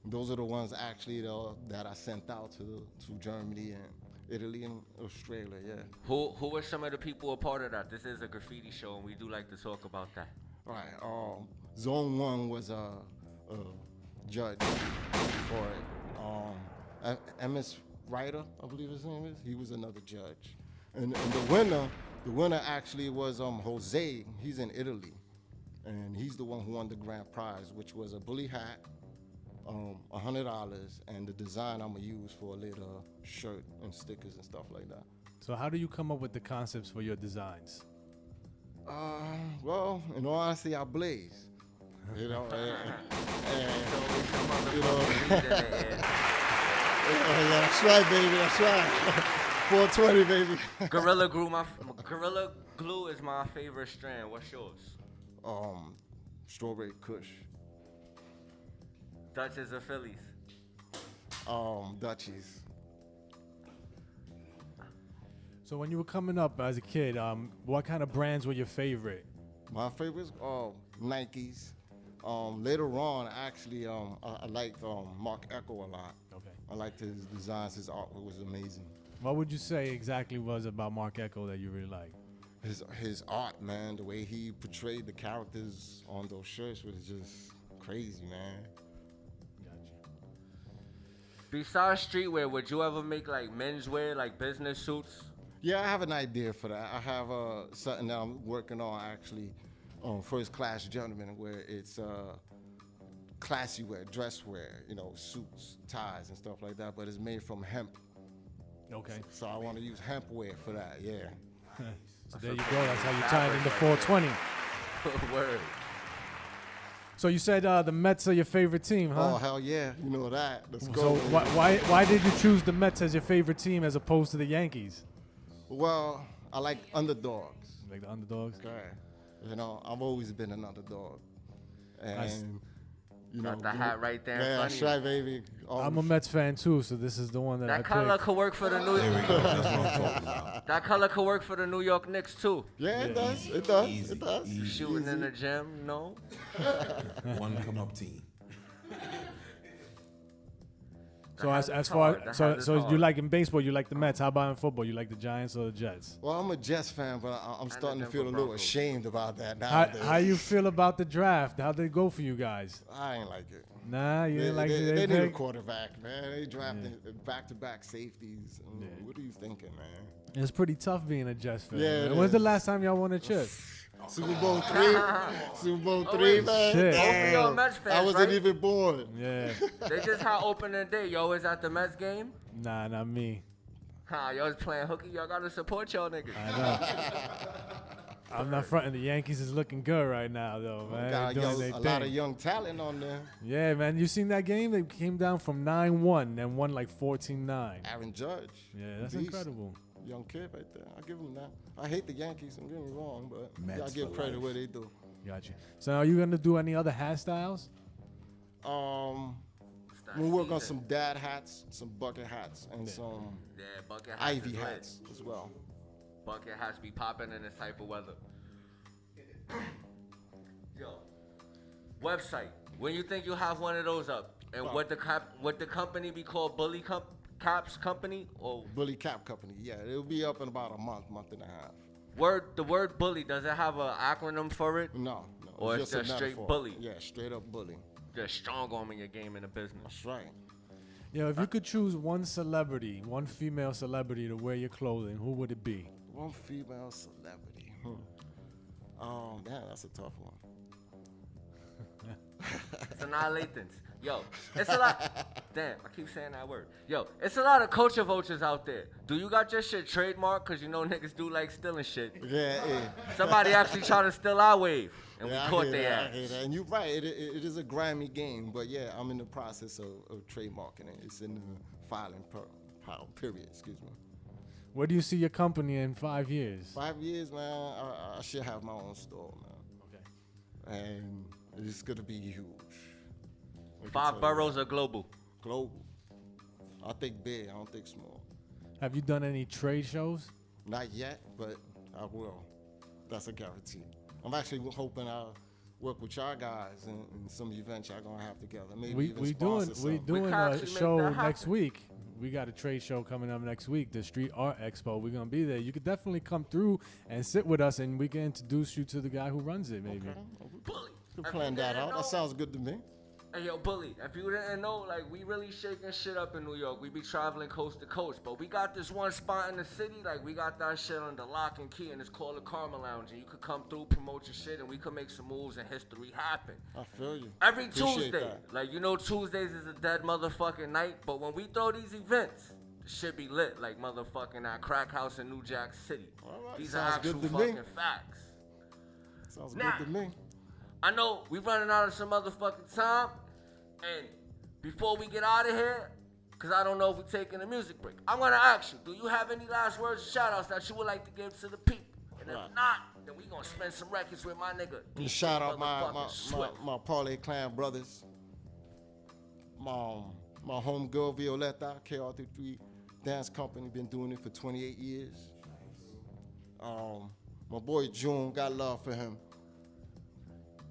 Those are the ones actually that I sent out to Germany and Italy and Australia. Yeah. Who were some of the people a part of that? This is a graffiti show, and we do like to talk about that. Right. Zone 1 was a judge for it. MS Ryder, I believe his name is. He was another judge, and the winner actually was Jose. He's in Italy, and he's the one who won the grand prize, which was a bully hat, $100, and the design I'm gonna use for a later shirt and stickers and stuff like that. So how do you come up with the concepts for your designs? Well, in all honesty, I blaze. You know, yeah, that's right, baby. That's right. 420, baby. Gorilla Glue is my favorite strand. What's yours? Strawberry Kush. Dutchess or Phillies? Dutchies. So when you were coming up as a kid, what kind of brands were your favorite? My favorites, Nikes. Later on, actually, I liked Mark Echo a lot. Okay. I liked his designs. His artwork was amazing. What would you say exactly was about Mark Echo that you really liked? His art, man, the way he portrayed the characters on those shirts was just crazy, man. Besides streetwear, would you ever make like menswear, like business suits? Yeah, I have an idea for that. I have something that I'm working on actually, First Class Gentleman, where it's classy wear, dress wear, you know, suits, ties, and stuff like that. But it's made from hemp. Okay. So I want to use hemp wear for that. Yeah. So there you go. That's how you tie it into 420. Word. So you said the Mets are your favorite team, huh? Oh hell yeah, you know that. Let's So go. why did you choose the Mets as your favorite team as opposed to the Yankees? Well, I like underdogs. Like the underdogs. Okay. You know, I've always been an underdog. And you know, Got the hat right there in yeah, front of that's right, you. baby. I'm a Mets fan too, so this is the one that I That color picked. could work for the New There we go. That's what I'm talking about. That color could work for the New York Knicks too. Yeah, it does. It does. It does. Shooting in the gym, no. One come up team. So That as has far hard. That so has so hard. you like in baseball, you like the Mets. How about in football? You like the Giants or the Jets? Well, I'm a Jets fan, but I'm starting to Denver feel a little Broncos. ashamed about that How nowadays. how you feel about the draft? How'd they go for you guys? I ain't like it. Nah, you didn't like they, who they need a picked? quarterback, man. They drafting back-to-back safeties. What are you thinking, man? It's pretty tough being a Jets fan. Yeah, man. it When's the is. last time y'all won a chip? Super Bowl three, Super Bowl Oh, three, wait. man. Shit. Both of y'all Damn. Mets fans, I wasn't right? even born. Yeah. They just had opening day. Y'all was at the Mets game? Nah, not me. Y'all was playing hooky. Y'all gotta support y'all niggas. I know. I'm not fronting. The Yankees is looking good right now, though, man. Got They doing their a lot of thing. young talent on there. Yeah, man. You seen that game? They came down from 9-1 and won like 14-9. Aaron Judge. Yeah, that's Beast. incredible. Young kid right there. I give him that. I hate the Yankees. Don't get me wrong, but Mets I give for credit life. where they do. Got you. So are you gonna do any other hairstyles? We'll work on some dad hats, some bucket hats, and some Yeah, bucket hats Ivy is lit. hats as well. Bucket hats be popping in this type of weather. Yo, website. When you think you have one of those up, and what the company be called? Caps Company or Bully Cap Company. Yeah, it'll be up in about a month and a half. the word bully? Does it have an acronym for it? No. Or it's a just straight metaphor. bully? Yeah, straight up bully. Just strong arming your game in the business. That's right. Yo, if you could choose one celebrity, one female celebrity to wear your clothing, who would it be? One female celebrity. Damn, that's a tough one. It's annihilators. Yo, it's a lot. Damn, I keep saying that word. Yo, it's a lot of culture vultures out there. Do you got your shit trademarked? Cause you know niggas do like stealing shit. Yeah. Somebody actually tried to steal our wave, and Yeah, we I caught hear their that, ass. I hear that. And you're right. It is a grimy game, but yeah, I'm in the process of trademarking it. It's in the filing period. Excuse me. Where do you see your company in 5 years? 5 years, man. I should have my own store, man. Okay. And it's gonna be huge. I can 5 tell you boroughs are global. global. I think big. I don't think small. Have you done any trade shows? Not yet, but I will. That's a guarantee. I'm actually hoping I'll work with y'all guys in some events y'all gonna have together. Maybe We even we doing sponsor we some. doing can a actually make show that next happen. week. We got a trade show coming up next week, the Street Art Expo. We're gonna be there. You could definitely come through and sit with us, and we can introduce you to the guy who runs it. Maybe. Bully. Could plan that out. That sounds good to me. Hey, yo, Bully, if you didn't know, like, we really shaking shit up in New York. We be traveling coast to coast, but we got this one spot in the city, like, we got that shit under lock and key, and it's called the Karma Lounge, and you could come through, promote your shit, and we could make some moves and history happen. I feel you. Every Appreciate Tuesday. that. Like, you know, Tuesdays is a dead motherfucking night, but when we throw these events, the shit be lit, like motherfucking that crack house in New Jack City. All right, These sounds are actual good to me. fucking facts. Sounds Nah. good to me. I know we running out of some motherfucking time, and before we get out of here, because I don't know if we're taking a music break, I'm going to ask you, do you have any last words or shout-outs that you would like to give to the people? And if Right. not, then we going to spend some records with my nigga. And DJ shout out motherfucking Swift. my Parlay Clan brothers. My homegirl Violetta, KR33 Dance Company, been doing it for 28 years. My boy June, got love for him.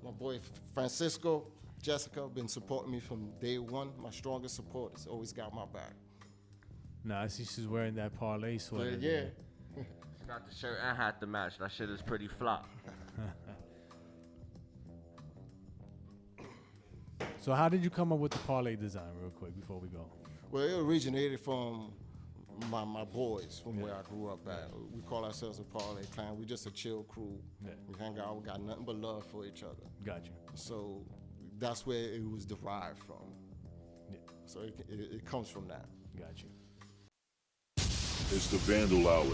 My boy Francisco, Jessica, been supporting me from day one. My strongest supporters, always got my back. Nah, I see she's wearing that parlay sweater. Yeah. Got the shirt and hat to match. That shit is pretty flop. So how did you come up with the parlay design, real quick, before we go? Well, it originated from my boys, from where I grew up at. We call ourselves a Parlay Clan. We just a chill crew. Yeah. We hang out. We got nothing but love for each other. Got you. So that's where it was derived from. Yeah. So it comes from that. Got you. It's the Vandal Hour.